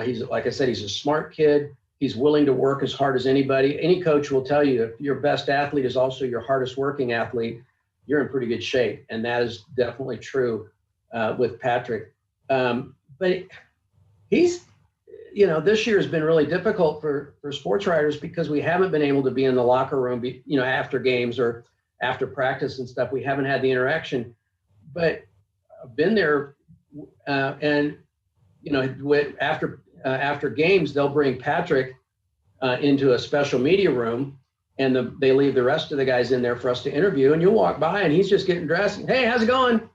Speaker 2: He's, like I said, he's a smart kid. He's willing to work as hard as anybody. Any coach will tell you if your best athlete is also your hardest working athlete, you're in pretty good shape. And that is definitely true with Patrick. But he's, this year has been really difficult for sports writers because we haven't been able to be in the locker room, after games or after practice and stuff. We haven't had the interaction, but I've been there, and after games, they'll bring Patrick into a special media room, and they leave the rest of the guys in there for us to interview. And you'll walk by, and he's just getting dressed. Hey, how's it going?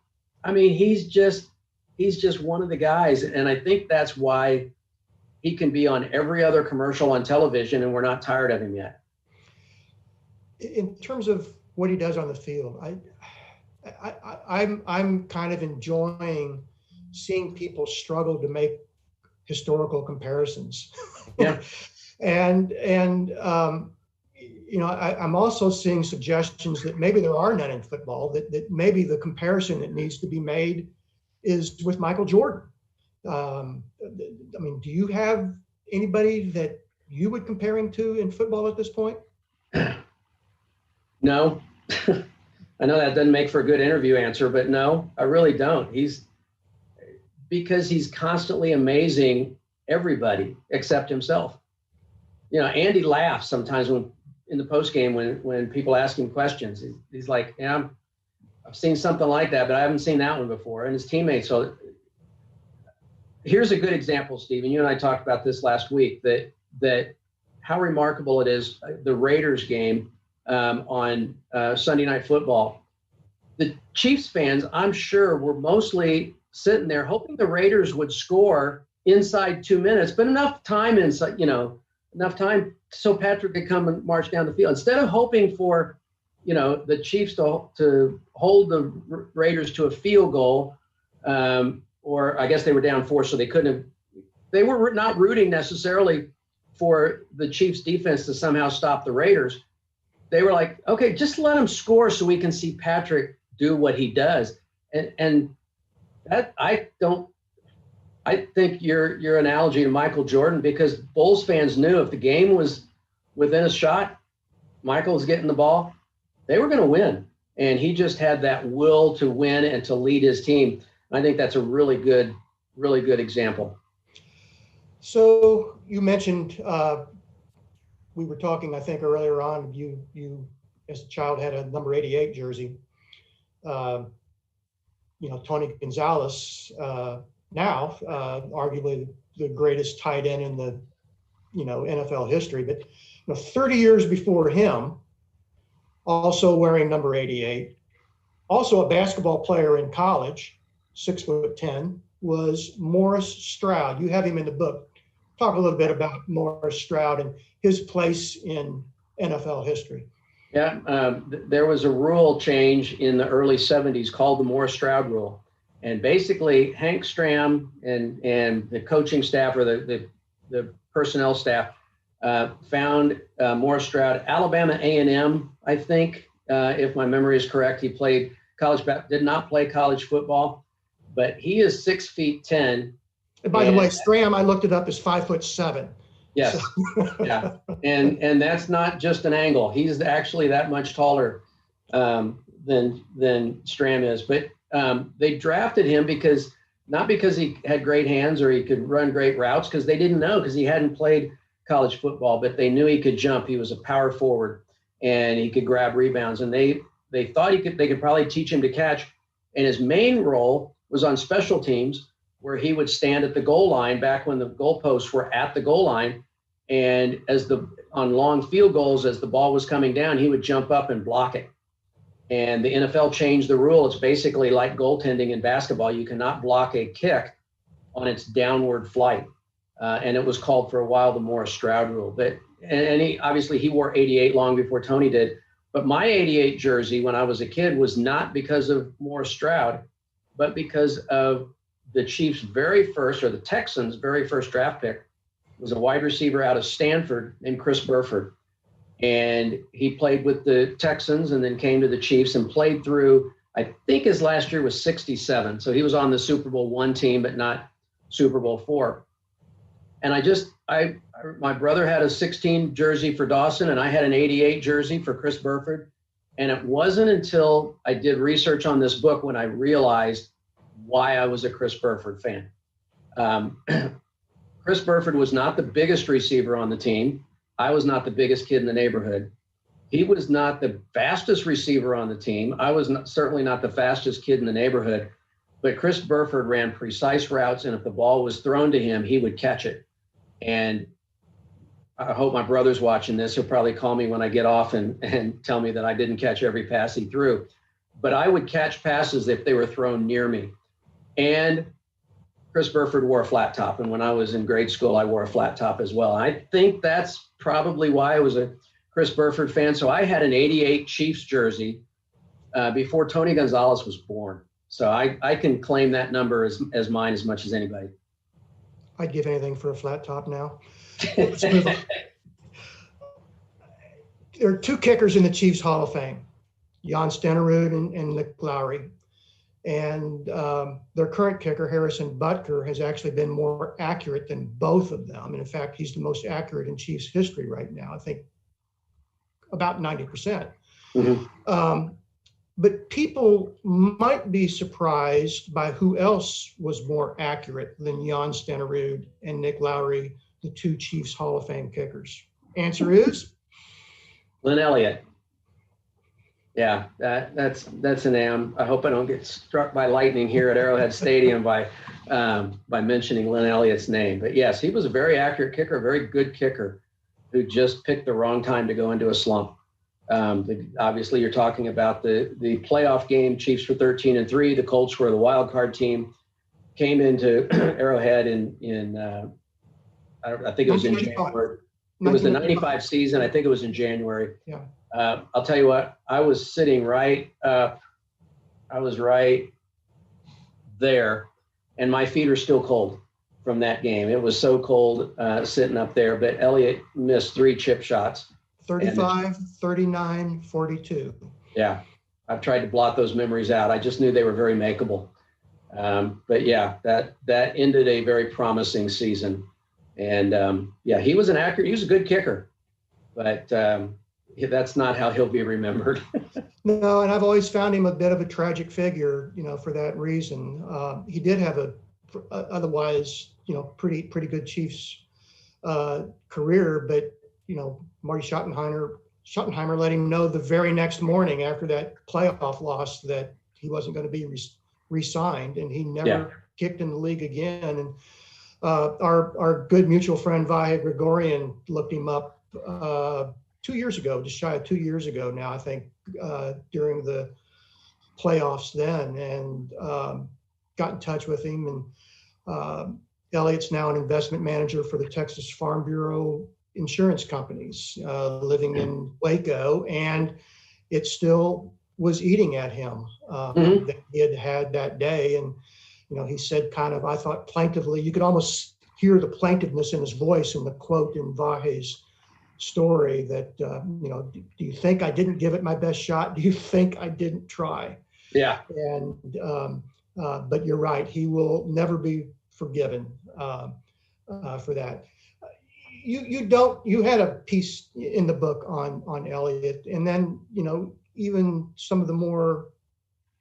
Speaker 2: I mean, he's just one of the guys, and I think that's why he can be on every other commercial on television, and we're not tired of him yet.
Speaker 1: In terms of what he does on the field, I'm kind of enjoying seeing people struggle to make historical comparisons.
Speaker 2: Yeah.
Speaker 1: I'm also seeing suggestions that maybe there are none in football, that maybe the comparison that needs to be made is with Michael Jordan. Do you have anybody that you would compare him to in football at this point?
Speaker 2: No. I know that doesn't make for a good interview answer, but no, I really don't. Because he's constantly amazing everybody except himself. Andy laughs sometimes in the post game when people ask him questions. He's like, yeah, I've seen something like that, but I haven't seen that one before. And his teammates. So here's a good example, Stephen. You and I talked about this last week, that how remarkable it is, the Raiders game on Sunday Night Football. The Chiefs fans, I'm sure, were mostly sitting there hoping the Raiders would score inside 2 minutes, but enough time so Patrick could come and march down the field. Instead of hoping for, the Chiefs to hold the Raiders to a field goal, or I guess they were down 4, so they were not rooting necessarily for the Chiefs defense to somehow stop the Raiders. They were like, okay, just let him score so we can see Patrick do what he does. And that I think your analogy to Michael Jordan, because Bulls fans knew if the game was within a shot, Michael's getting the ball, they were going to win. And he just had that will to win and to lead his team. I think that's a really good example.
Speaker 1: So you mentioned, we were talking, I think earlier on, you as a child had a number 88 jersey. Tony Gonzalez, now arguably the greatest tight end in the NFL history, but 30 years before him, also wearing number 88, also a basketball player in college, 6'10", was Morris Stroud. You have him in the book. Talk a little bit about Morris Stroud and his place in NFL history.
Speaker 2: Yeah, there was a rule change in the early 70s called the Morris Stroud rule. And basically, Hank Stram and the coaching staff or the personnel staff found Morris Stroud, Alabama A&M, I think, if my memory is correct. He played did not play college football, but he is 6'10".
Speaker 1: And by the way, Stram, I looked it up, is 5'7".
Speaker 2: Yes. So. Yeah. And that's not just an angle. He's actually that much taller than Stram is. But they drafted him not because he had great hands or he could run great routes, because they didn't know, because he hadn't played college football, but they knew he could jump. He was a power forward and he could grab rebounds. And they thought they could probably teach him to catch. And his main role was on special teams, where he would stand at the goal line back when the goalposts were at the goal line. And on long field goals, as the ball was coming down, he would jump up and block it. And the NFL changed the rule. It's basically like goaltending in basketball. You cannot block a kick on its downward flight. And it was called for a while the Morris Stroud rule. But he wore 88 long before Tony did. But my 88 jersey when I was a kid was not because of Morris Stroud, but because of the Chiefs' very first, or the Texans' very first draft pick was a wide receiver out of Stanford named Chris Burford. And he played with the Texans and then came to the Chiefs and played through, I think his last year was 67. So he was on the Super Bowl I team, but not Super Bowl IV. And my brother had a 16 jersey for Dawson, and I had an 88 jersey for Chris Burford. And it wasn't until I did research on this book when I realized why I was a Chris Burford fan. Chris Burford was not the biggest receiver on the team. I was not the biggest kid in the neighborhood. He was not the fastest receiver on the team. I was certainly not the fastest kid in the neighborhood. But Chris Burford ran precise routes, and if the ball was thrown to him, he would catch it. And I hope my brother's watching this. He'll probably call me when I get off and tell me that I didn't catch every pass he threw. But I would catch passes if they were thrown near me. And Chris Burford wore a flat top. And when I was in grade school, I wore a flat top as well. I think that's probably why I was a Chris Burford fan. So I had an 88 Chiefs jersey before Tony Gonzalez was born. So I can claim that number as mine as much as anybody.
Speaker 1: I'd give anything for a flat top now. Let's move on. There are two kickers in the Chiefs Hall of Fame, Jan Stenerud and Nick Lowry. And their current kicker, Harrison Butker, has actually been more accurate than both of them. And in fact, he's the most accurate in Chiefs history right now, I think about 90%. Mm-hmm. But people might be surprised by who else was more accurate than Jan Stenerud and Nick Lowry, the two Chiefs Hall of Fame kickers. Answer is?
Speaker 2: Lynn Elliott. Yeah, that's an am. I hope I don't get struck by lightning here at Arrowhead Stadium by mentioning Lynn Elliott's name. But yes, he was a very accurate kicker, a very good kicker who just picked the wrong time to go into a slump. Obviously, you're talking about the playoff game. Chiefs were 13-3. The Colts were the wild card team. Came into Arrowhead in I think it was in January. It was the 95 season. I think it was in January.
Speaker 1: Yeah.
Speaker 2: I'll tell you what, I was sitting right up. I was right there, and my feet are still cold from that game. It was so cold sitting up there, but Elliott missed 3 chip shots.
Speaker 1: 35, 39, 42.
Speaker 2: Yeah, I've tried to blot those memories out. I just knew they were very makeable. But yeah, that ended a very promising season. And yeah, he was a good kicker, but that's not how he'll be remembered.
Speaker 1: No, and I've always found him a bit of a tragic figure, for that reason. He did have a otherwise, pretty good Chiefs career, but Marty Schottenheimer let him know the very next morning after that playoff loss that he wasn't going to be re-signed, and he never kicked in the league again. And our good mutual friend Vahe Gregorian looked him up 2 years ago, just shy of 2 years ago now, I think, during the playoffs then, and got in touch with him. And Elliott's now an investment manager for the Texas Farm Bureau insurance companies, living in Waco, and it still was eating at him that he had that day. And he said, kind of, I thought plaintively, you could almost hear the plaintiveness in his voice in the quote in Vahe's story that, do you think I didn't give it my best shot? Do you think I didn't try?
Speaker 2: Yeah.
Speaker 1: And but you're right, he will never be forgiven for that. You had a piece in the book on Elliott, and then even some of the more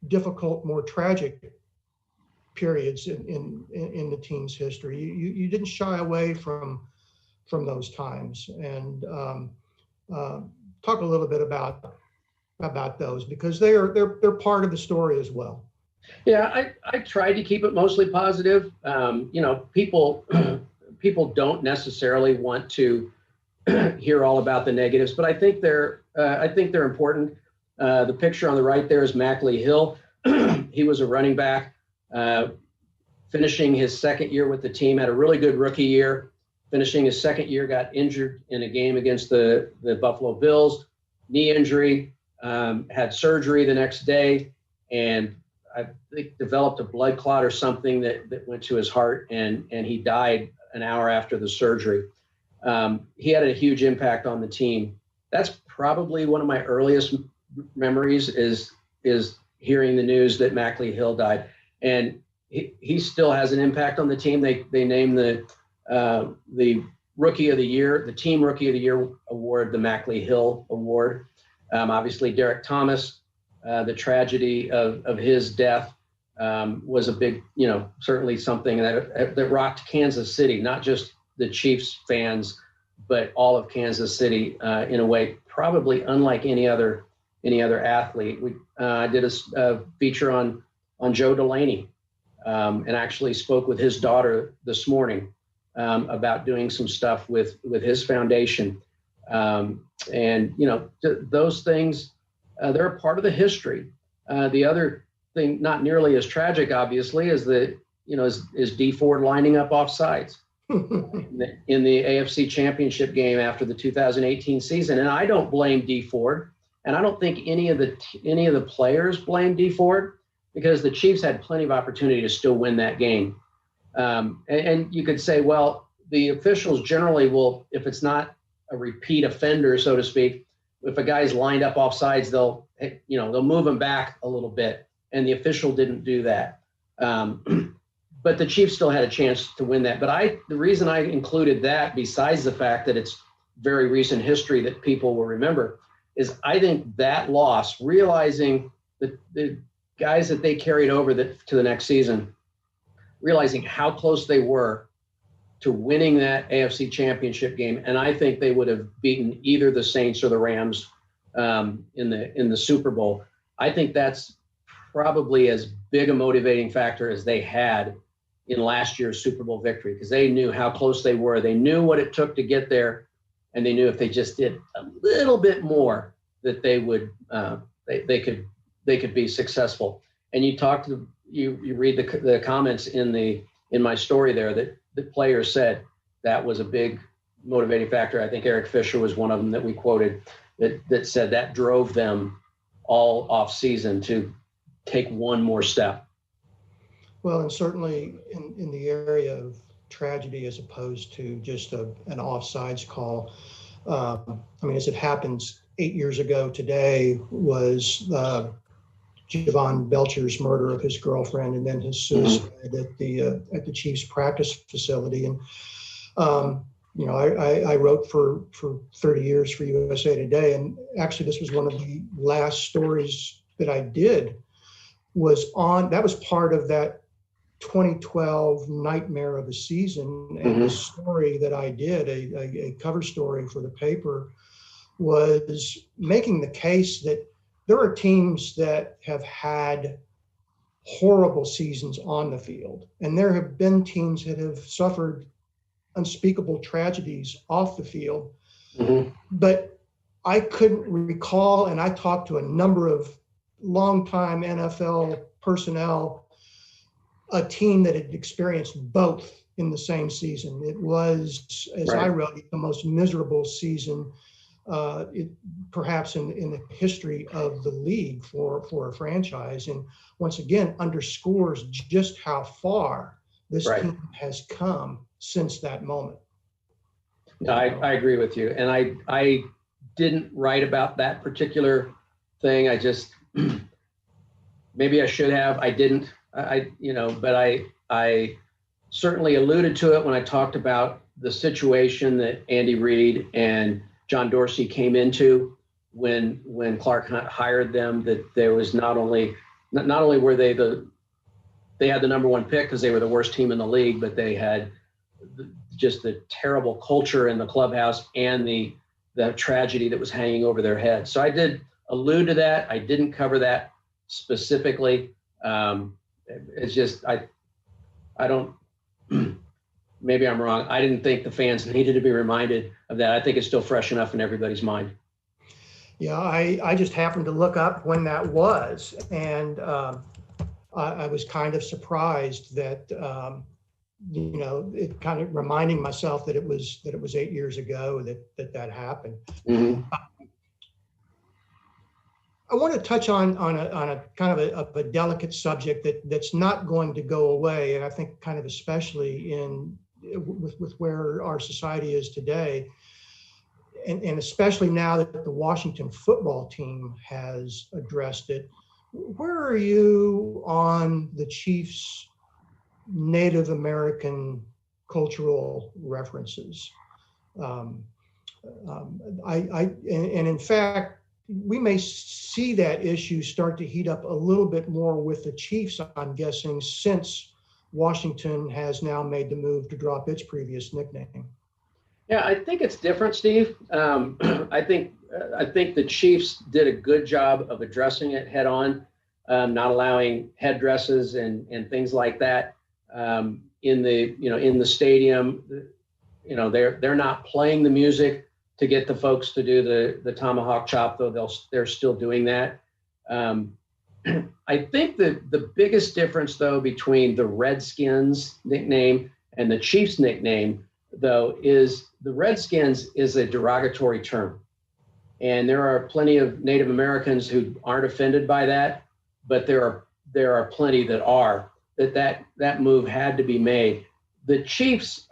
Speaker 1: difficult, more tragic periods in the team's history. You didn't shy away from those times, and talk a little bit about those, because they're part of the story as well.
Speaker 2: Yeah, I tried to keep it mostly positive. People don't necessarily want to hear all about the negatives, but I think they're important. The picture on the right there is Mackley Hill. He was a running back, finishing his second year with the team, had a really good rookie year. Finishing his second year, got injured in a game against the Buffalo Bills, knee injury, had surgery the next day. And I think developed a blood clot or something that went to his heart, and he died an hour after the surgery. He had a huge impact on the team. That's probably one of my earliest memories is hearing the news that Mackley Hill died, and he still has an impact on the team. They named the Rookie of the Year, the Team Rookie of the Year award, the Mackley Hill Award. Obviously, Derrick Thomas, the tragedy of his death was a big, certainly something that rocked Kansas City, not just the Chiefs fans, but all of Kansas City in a way probably unlike any other athlete. I did a feature on Joe Delaney and actually spoke with his daughter this morning about doing some stuff with his foundation. And, those things, they're a part of the history. The other thing, not nearly as tragic, obviously, is Dee Ford lining up off sides in the AFC Championship game after the 2018 season. And I don't blame Dee Ford, and I don't think any of the players blame Dee Ford, because the Chiefs had plenty of opportunity to still win that game. And you could say, well, the officials generally will, if it's not a repeat offender, so to speak, if a guy's lined up off sides, they'll move him back a little bit. And the official didn't do that. But the Chiefs still had a chance to win that. But the reason I included that, besides the fact that it's very recent history that people will remember, is I think that loss, realizing that the guys that they carried over to the next season, realizing how close they were to winning that AFC Championship game, and I think they would have beaten either the Saints or the Rams in the Super Bowl. I think that's probably as big a motivating factor as they had in last year's Super Bowl victory, because they knew how close they were. They knew what it took to get there, and they knew if they just did a little bit more, that they would they could be successful. And you read the comments in my story there that the players said that was a big motivating factor. I think Eric Fisher was one of them that we quoted that said that drove them all off season to take one more step.
Speaker 1: Well, and certainly in the area of tragedy, as opposed to just an offsides call. As it happens, 8 years ago today was Javon Belcher's murder of his girlfriend, and then his suicide at the Chiefs practice facility. And I wrote for 30 years for USA Today, and actually this was one of the last stories that I did. That was part of that 2012 nightmare of a season, and the story that I did, a cover story for the paper, was making the case that there are teams that have had horrible seasons on the field, and there have been teams that have suffered unspeakable tragedies off the field. But I couldn't recall, and I talked to a number of longtime NFL personnel, a team that had experienced both in the same season. It was, as I wrote, the most miserable season perhaps in the history of the league for a franchise, and once again underscores just how far this team has come since that moment.
Speaker 2: I agree with you, and I didn't write about that particular thing. I just maybe I should have. I didn't. But I certainly alluded to it when I talked about the situation that Andy Reid and John Dorsey came into when Clark Hunt hired them, that there was not only were they had the number one pick because they were the worst team in the league, but they had just the terrible culture in the clubhouse and the tragedy that was hanging over their head. So I did allude to that. I didn't cover that specifically. It's just, I don't, maybe I'm wrong. I didn't think the fans needed to be reminded of that. I think it's still fresh enough in everybody's mind.
Speaker 1: Yeah, I just happened to look up when that was, and I was kind of surprised that, it kind of reminding myself that it was 8 years ago that happened. I want to touch on a kind of a delicate subject that's not going to go away, and I think kind of especially with where our society is today, and especially now that the Washington football team has addressed it. Where are you on the Chiefs' Native American cultural references? And in fact, we may see that issue start to heat up a little bit more with the Chiefs, I'm guessing, since Washington has now made the move to drop its previous nickname.
Speaker 2: Yeah, I think it's different, Steve. I think the Chiefs did a good job of addressing it head on, not allowing headdresses and things like that in the stadium. They're not playing the music to get the folks to do the tomahawk chop, though they're still doing that. I think the biggest difference, though, between the Redskins nickname and the Chiefs nickname, though, is the Redskins is a derogatory term. And there are plenty of Native Americans who aren't offended by that, but there are plenty that are. That move had to be made. The Chiefs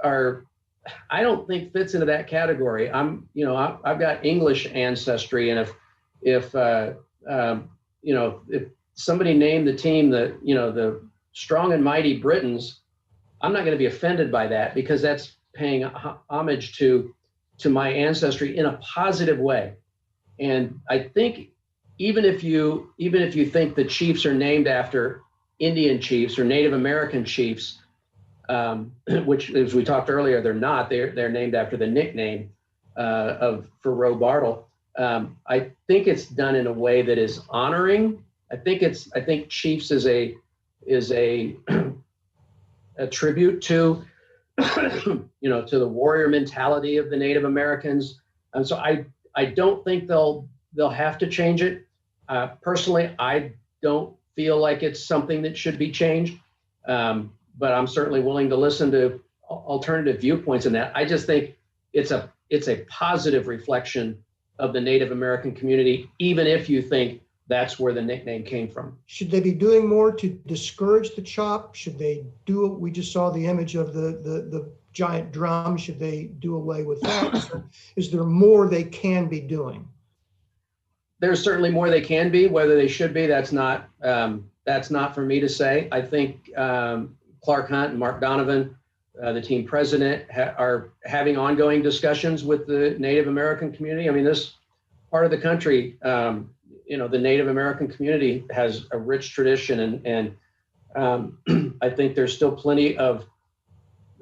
Speaker 2: I don't think fits into that category. I've got English ancestry, and if somebody named the team the Strong and Mighty Britons, I'm not going to be offended by that, because that's paying homage to my ancestry in a positive way. And I think even if you think the Chiefs are named after Indian chiefs or Native American chiefs, which, as we talked earlier, they're not. They're named after the nickname for Roe Bartle. I think it's done in a way that is honoring. I think Chiefs is a tribute to to the warrior mentality of the Native Americans, and so I don't think they'll have to change it. Personally, I don't feel like it's something that should be changed. But I'm certainly willing to listen to alternative viewpoints in that. I just think it's a positive reflection of the Native American community, even if you think that's where the nickname came from. Should they be doing more to discourage the chop? Should they do it? We just saw the image of the giant drum. Should they do away with that? Is there more they can be doing? There's certainly more they can be. Whether they should be, that's not for me to say. I think Clark Hunt and Mark Donovan, the team president, are having ongoing discussions with the Native American community. I mean, this part of the country, the Native American community has a rich tradition, and I think there's still plenty of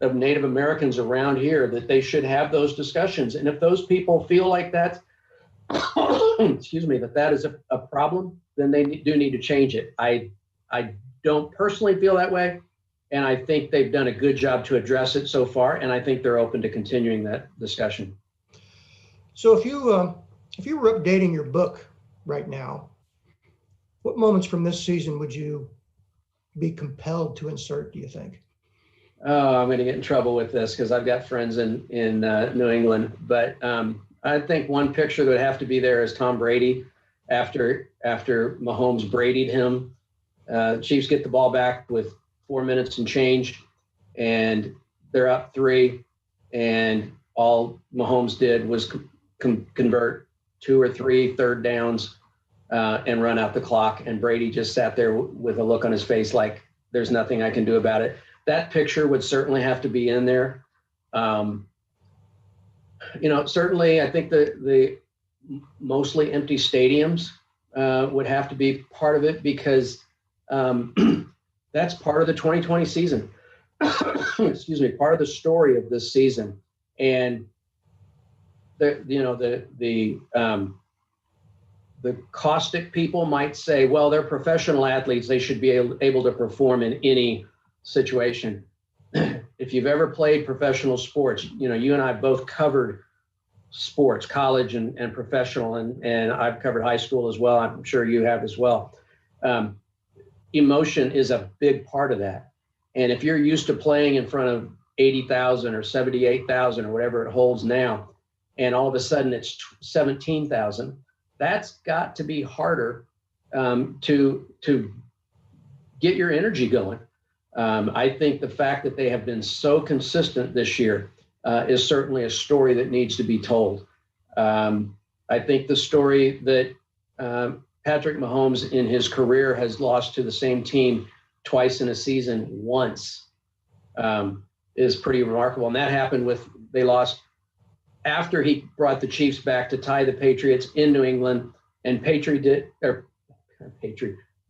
Speaker 2: Native Americans around here that they should have those discussions. And if those people feel like that, that is a problem, then they do need to change it. I don't personally feel that way, and I think they've done a good job to address it so far, and I think they're open to continuing that discussion. So if you were updating your book right now, what moments from this season would you be compelled to insert, do you think? Oh, I'm going to get in trouble with this because I've got friends in New England, but I think one picture that would have to be there is Tom Brady after Mahomes Brady'd him. Chiefs get the ball back with 4 minutes and change, and they're up 3, and all Mahomes did was convert 2 or 3 third downs and run out the clock, and Brady just sat there with a look on his face like there's nothing I can do about it. That picture would certainly have to be in there. Certainly I think the mostly empty stadiums would have to be part of it, because that's part of the 2020 season. Excuse me, part of the story of this season. And the caustic people might say, well, they're professional athletes, they should be able to perform in any situation. If you've ever played professional sports, you and I both covered sports, college and professional, and I've covered high school as well. I'm sure you have as well. Emotion is a big part of that. And if you're used to playing in front of 80,000 or 78,000 or whatever it holds now, and all of a sudden it's 17,000, that's got to be harder to get your energy going. I think the fact that they have been so consistent this year is certainly a story that needs to be told. I think the story that Patrick Mahomes in his career has lost to the same team twice in a season once is pretty remarkable. And that happened they lost after he brought the Chiefs back to tie the Patriots in New England, and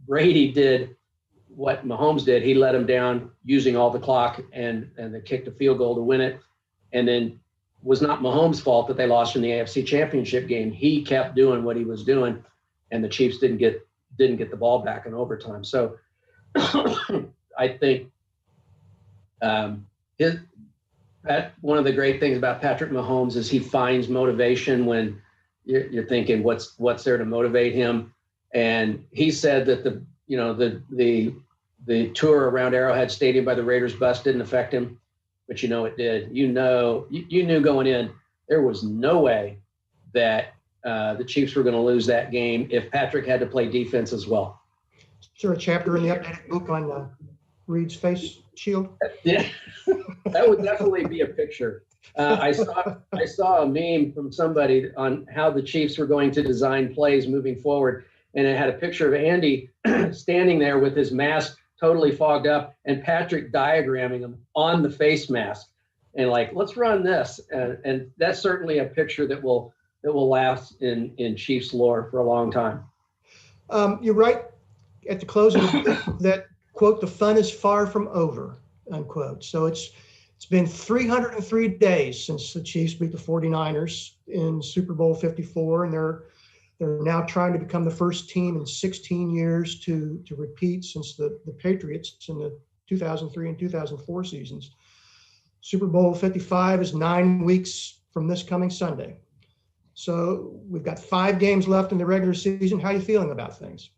Speaker 2: Brady did what Mahomes did. He let him down using all the clock and they kicked a field goal to win it. And then was not Mahomes' fault that they lost in the AFC Championship game. He kept doing what he was doing, and the Chiefs didn't get the ball back in overtime. So I think one of the great things about Patrick Mahomes is he finds motivation when you're thinking what's there to motivate him. And he said that the tour around Arrowhead Stadium by the Raiders bus didn't affect him, but it did. You knew going in there was no way that the Chiefs were going to lose that game if Patrick had to play defense as well.
Speaker 1: Is there a chapter in the updated book on Reid's face shield?
Speaker 2: Yeah, that would definitely be a picture. I saw a meme from somebody on how the Chiefs were going to design plays moving forward, and it had a picture of Andy standing there with his mask totally fogged up and Patrick diagramming him on the face mask, and let's run this. And that's certainly a picture that will last in Chiefs lore for a long time.
Speaker 1: You're right at the close of the book that, quote, the fun is far from over, unquote. So it's been 303 days since the Chiefs beat the 49ers in Super Bowl 54, and they're now trying to become the first team in 16 years to repeat since the Patriots in the 2003 and 2004 seasons. Super Bowl 55 is 9 weeks from this coming Sunday. So we've got 5 games left in the regular season. How are you feeling about things?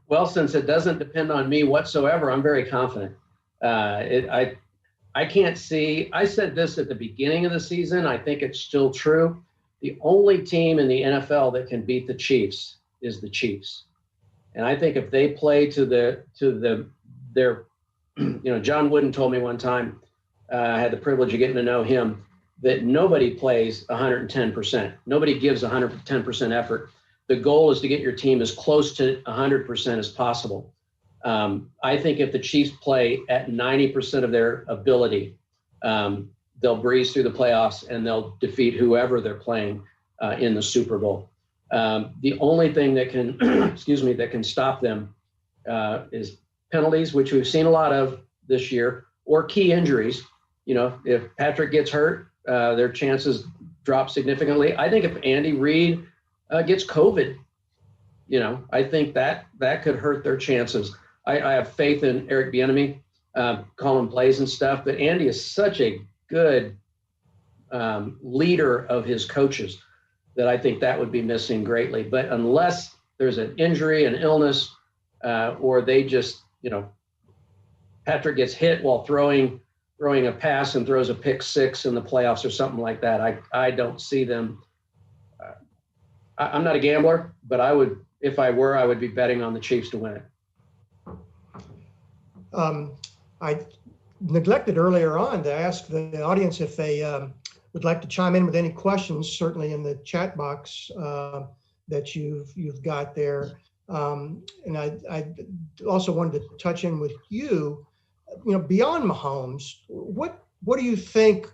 Speaker 2: Well, since it doesn't depend on me whatsoever, I'm very confident. I can't see. I said this at the beginning of the season. I think it's still true. The only team in the NFL that can beat the Chiefs is the Chiefs. And I think if they play to their, John Wooden told me one time, I had the privilege of getting to know him, that nobody plays 110%. Nobody gives 110% effort. The goal is to get your team as close to 100% as possible. I think if the Chiefs play at 90% of their ability, they'll breeze through the playoffs and they'll defeat whoever they're playing in the Super Bowl. The only thing that can, that can stop them is penalties, which we've seen a lot of this year, or key injuries. If Patrick gets hurt, their chances drop significantly. I think if Andy Reid gets COVID, I think that could hurt their chances. I have faith in Eric Bieniemy calling plays and stuff, but Andy is such a good leader of his coaches that I think that would be missing greatly. But unless there's an injury, an illness, or they just, Patrick gets hit while throwing a pass and throws a pick six in the playoffs or something like that, I don't see them. I'm not a gambler, but if I were, I would be betting on the Chiefs to win it.
Speaker 1: I neglected earlier on to ask the audience if they would like to chime in with any questions, certainly in the chat box that you've got there. And I also wanted to touch in with you, beyond Mahomes, what do you think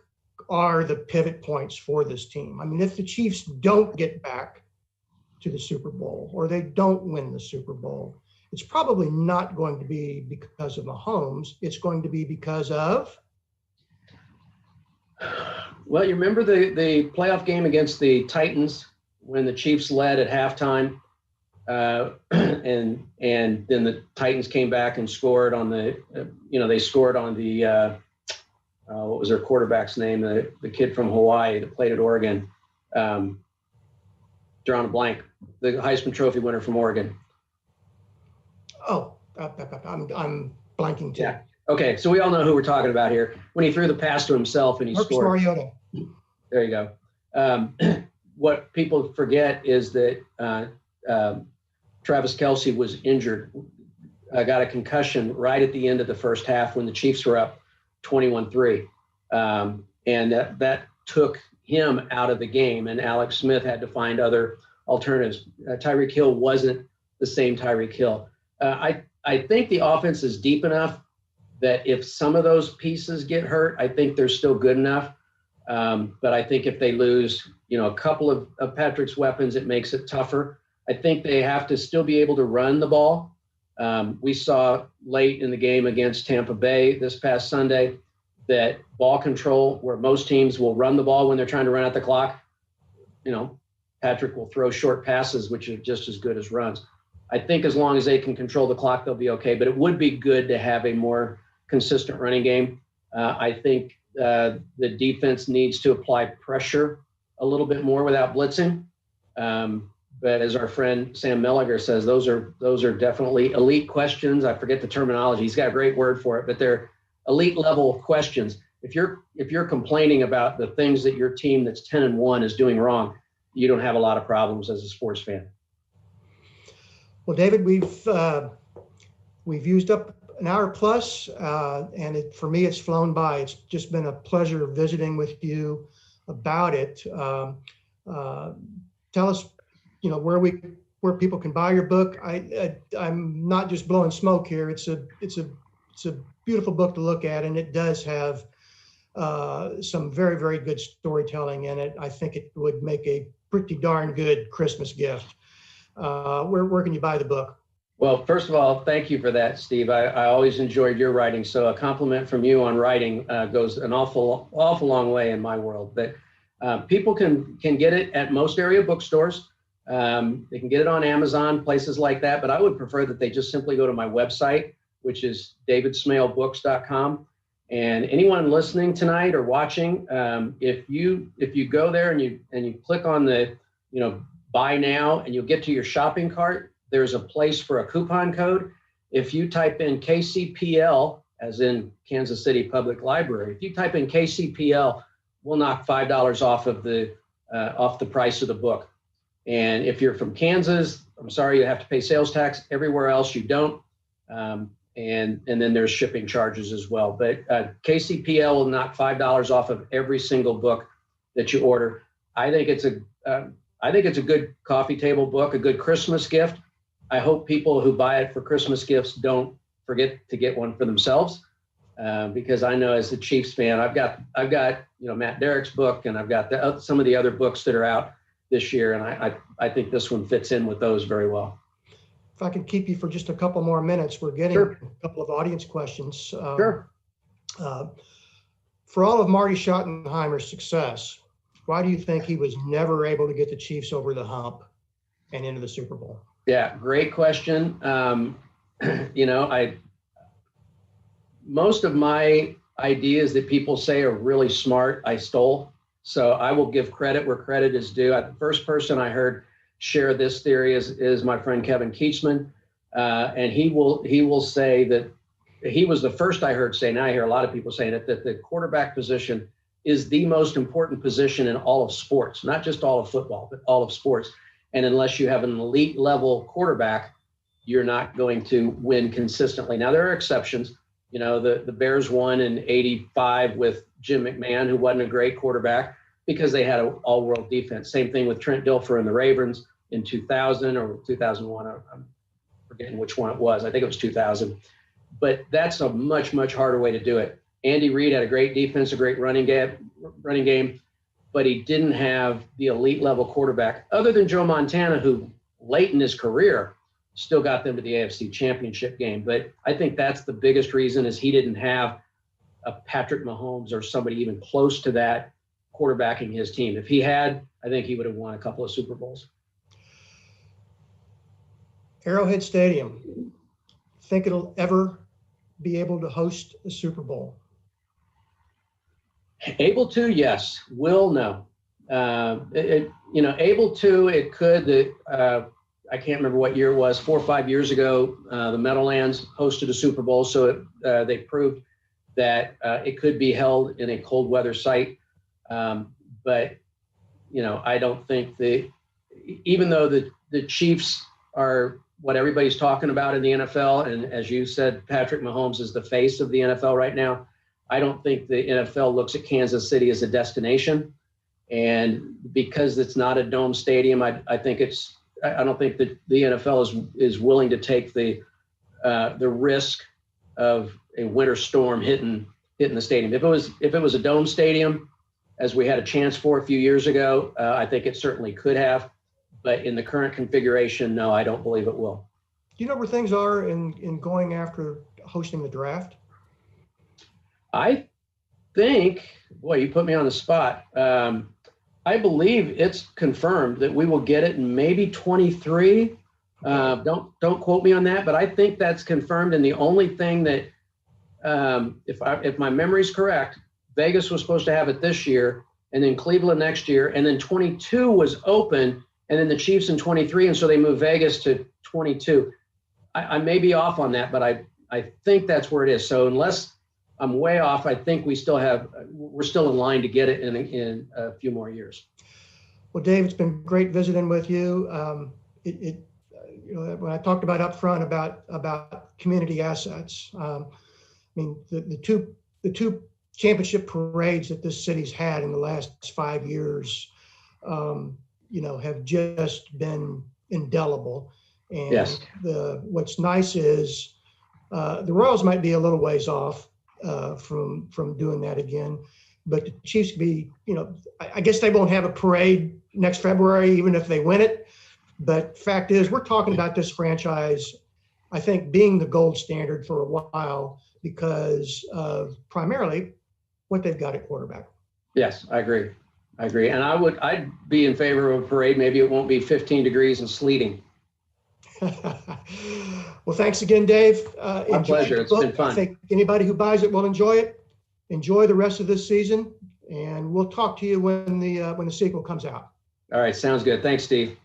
Speaker 1: are the pivot points for this team? I mean, if the Chiefs don't get back to the Super Bowl or they don't win the Super Bowl, it's probably not going to be because of Mahomes. It's going to be because of?
Speaker 2: Well, you remember the playoff game against the Titans when the Chiefs led at halftime, and then the Titans came back and scored on they scored on the what was their quarterback's name? The kid from Hawaii that played at Oregon. Drawing a blank. The Heisman Trophy winner from Oregon.
Speaker 1: Oh, I'm blanking too.
Speaker 2: Yeah. Okay, so we all know who we're talking about here. When he threw the pass to himself and he
Speaker 1: Marcus
Speaker 2: scored.
Speaker 1: Mariota.
Speaker 2: There you go. what people forget is that Travis Kelce was injured, got a concussion right at the end of the first half when the Chiefs were up 21-3. And that took him out of the game, and Alex Smith had to find other alternatives. Tyreek Hill wasn't the same Tyreek Hill. I think the offense is deep enough that if some of those pieces get hurt, I think they're still good enough. But I think if they lose, a couple of Patrick's weapons, it makes it tougher. I think they have to still be able to run the ball. We saw late in the game against Tampa Bay this past Sunday that ball control, where most teams will run the ball when they're trying to run out the clock, Patrick will throw short passes, which are just as good as runs. I think as long as they can control the clock, they'll be okay. But it would be good to have a more consistent running game. I think the defense needs to apply pressure a little bit more without blitzing. But as our friend Sam Melliger says, those are definitely elite questions. I forget the terminology. He's got a great word for it, but they're elite level questions. If you're complaining about the things that your team that's 10-1 is doing wrong, you don't have a lot of problems as a sports fan.
Speaker 1: Well, David, we've used up an hour plus, and for me, it's flown by. It's just been a pleasure visiting with you about it. Tell us, where people can buy your book. I'm not just blowing smoke here. It's a beautiful book to look at, and it does have some very, very good storytelling in it. I think it would make a pretty darn good Christmas gift. Where can you buy the book?
Speaker 2: Well, first of all, thank you for that, Steve. I always enjoyed your writing. So a compliment from you on writing goes an awful long way in my world. But people can get it at most area bookstores. They can get it on Amazon, places like that. But I would prefer that they just simply go to my website, which is davidsmalebooks.com. And anyone listening tonight or watching, if you go there and you click on the buy now and you'll get to your shopping cart, there's a place for a coupon code. If you type in KCPL, as in Kansas City Public Library, if you type in KCPL, we'll knock $5 off of the price of the book. And if you're from Kansas, I'm sorry, you have to pay sales tax. Everywhere else you don't. And then there's shipping charges as well. But KCPL will knock $5 off of every single book that you order. I think it's a good coffee table book, a good Christmas gift. I hope people who buy it for Christmas gifts don't forget to get one for themselves, because I know as a Chiefs fan, I've got Matt Derrick's book, and I've got some of the other books that are out this year, and I think this one fits in with those very well.
Speaker 1: If I can keep you for just a couple more minutes, we're getting a couple of audience questions.
Speaker 2: Sure.
Speaker 1: For all of Marty Schottenheimer's success, why do you think he was never able to get the Chiefs over the hump and into the Super Bowl?
Speaker 2: Yeah, great question. Most of my ideas that people say are really smart, I stole. So I will give credit where credit is due. The first person I heard share this theory is my friend Kevin Keachman, and he will say that he was the first I heard say. Now I hear a lot of people saying it, that the quarterback position is the most important position in all of sports, not just all of football, but all of sports. And unless you have an elite level quarterback, you're not going to win consistently. Now there are exceptions. The Bears won in '85 with Jim McMahon, who wasn't a great quarterback, because they had an all-world defense. Same thing with Trent Dilfer and the Ravens in 2000 or 2001. I'm forgetting which one it was. I think it was 2000. But that's a much, much harder way to do it. Andy Reid had a great defense, a great running game, but he didn't have the elite level quarterback other than Joe Montana, who late in his career still got them to the AFC Championship game. But I think that's the biggest reason, is he didn't have a Patrick Mahomes or somebody even close to that quarterbacking his team. If he had, I think he would have won a couple of Super Bowls.
Speaker 1: Arrowhead Stadium, think it'll ever be able to host a Super Bowl?
Speaker 2: Able to, yes. Will, no. Able to, it could. I can't remember what year it was. 4 or 5 years ago, the Meadowlands hosted a Super Bowl, so they proved that it could be held in a cold weather site. But I don't think even though the Chiefs are what everybody's talking about in the NFL, and as you said, Patrick Mahomes is the face of the NFL right now, I don't think the NFL looks at Kansas City as a destination. And because it's not a dome stadium, I don't think that the NFL is willing to take the risk of a winter storm hitting the stadium. If it was a dome stadium, as we had a chance for a few years ago, I think it certainly could have. But in the current configuration, no, I don't believe it will.
Speaker 1: Do you know where things are in going after hosting the draft?
Speaker 2: I think, boy, you put me on the spot. I believe it's confirmed that we will get it in maybe 23. Don't quote me on that, but I think that's confirmed. And the only thing that, if my memory's correct, Vegas was supposed to have it this year, and then Cleveland next year, and then 22 was open, and then the Chiefs in 23, and so they moved Vegas to 22. I may be off on that, but I think that's where it is. So unless I'm way off, I think we're still in line to get it in a few more years.
Speaker 1: Well, Dave, it's been great visiting with you. When I talked about up front about community assets, I mean, the two championship parades that this city's had in the last 5 years, have just been indelible. And
Speaker 2: yes.
Speaker 1: What's nice is the Royals might be a little ways off from doing that again, but the Chiefs could be, I guess they won't have a parade next February, even if they win it. But fact is, we're talking about this franchise, I think, being the gold standard for a while because of primarily what they've got at quarterback.
Speaker 2: Yes, I agree. And I'd be in favor of a parade. Maybe it won't be 15 degrees and sleeting.
Speaker 1: Well, thanks again, Dave.
Speaker 2: My pleasure. It's been fun.
Speaker 1: I think anybody who buys it will enjoy it. Enjoy the rest of this season, and we'll talk to you when the sequel comes out.
Speaker 2: All right, sounds good. Thanks, Steve.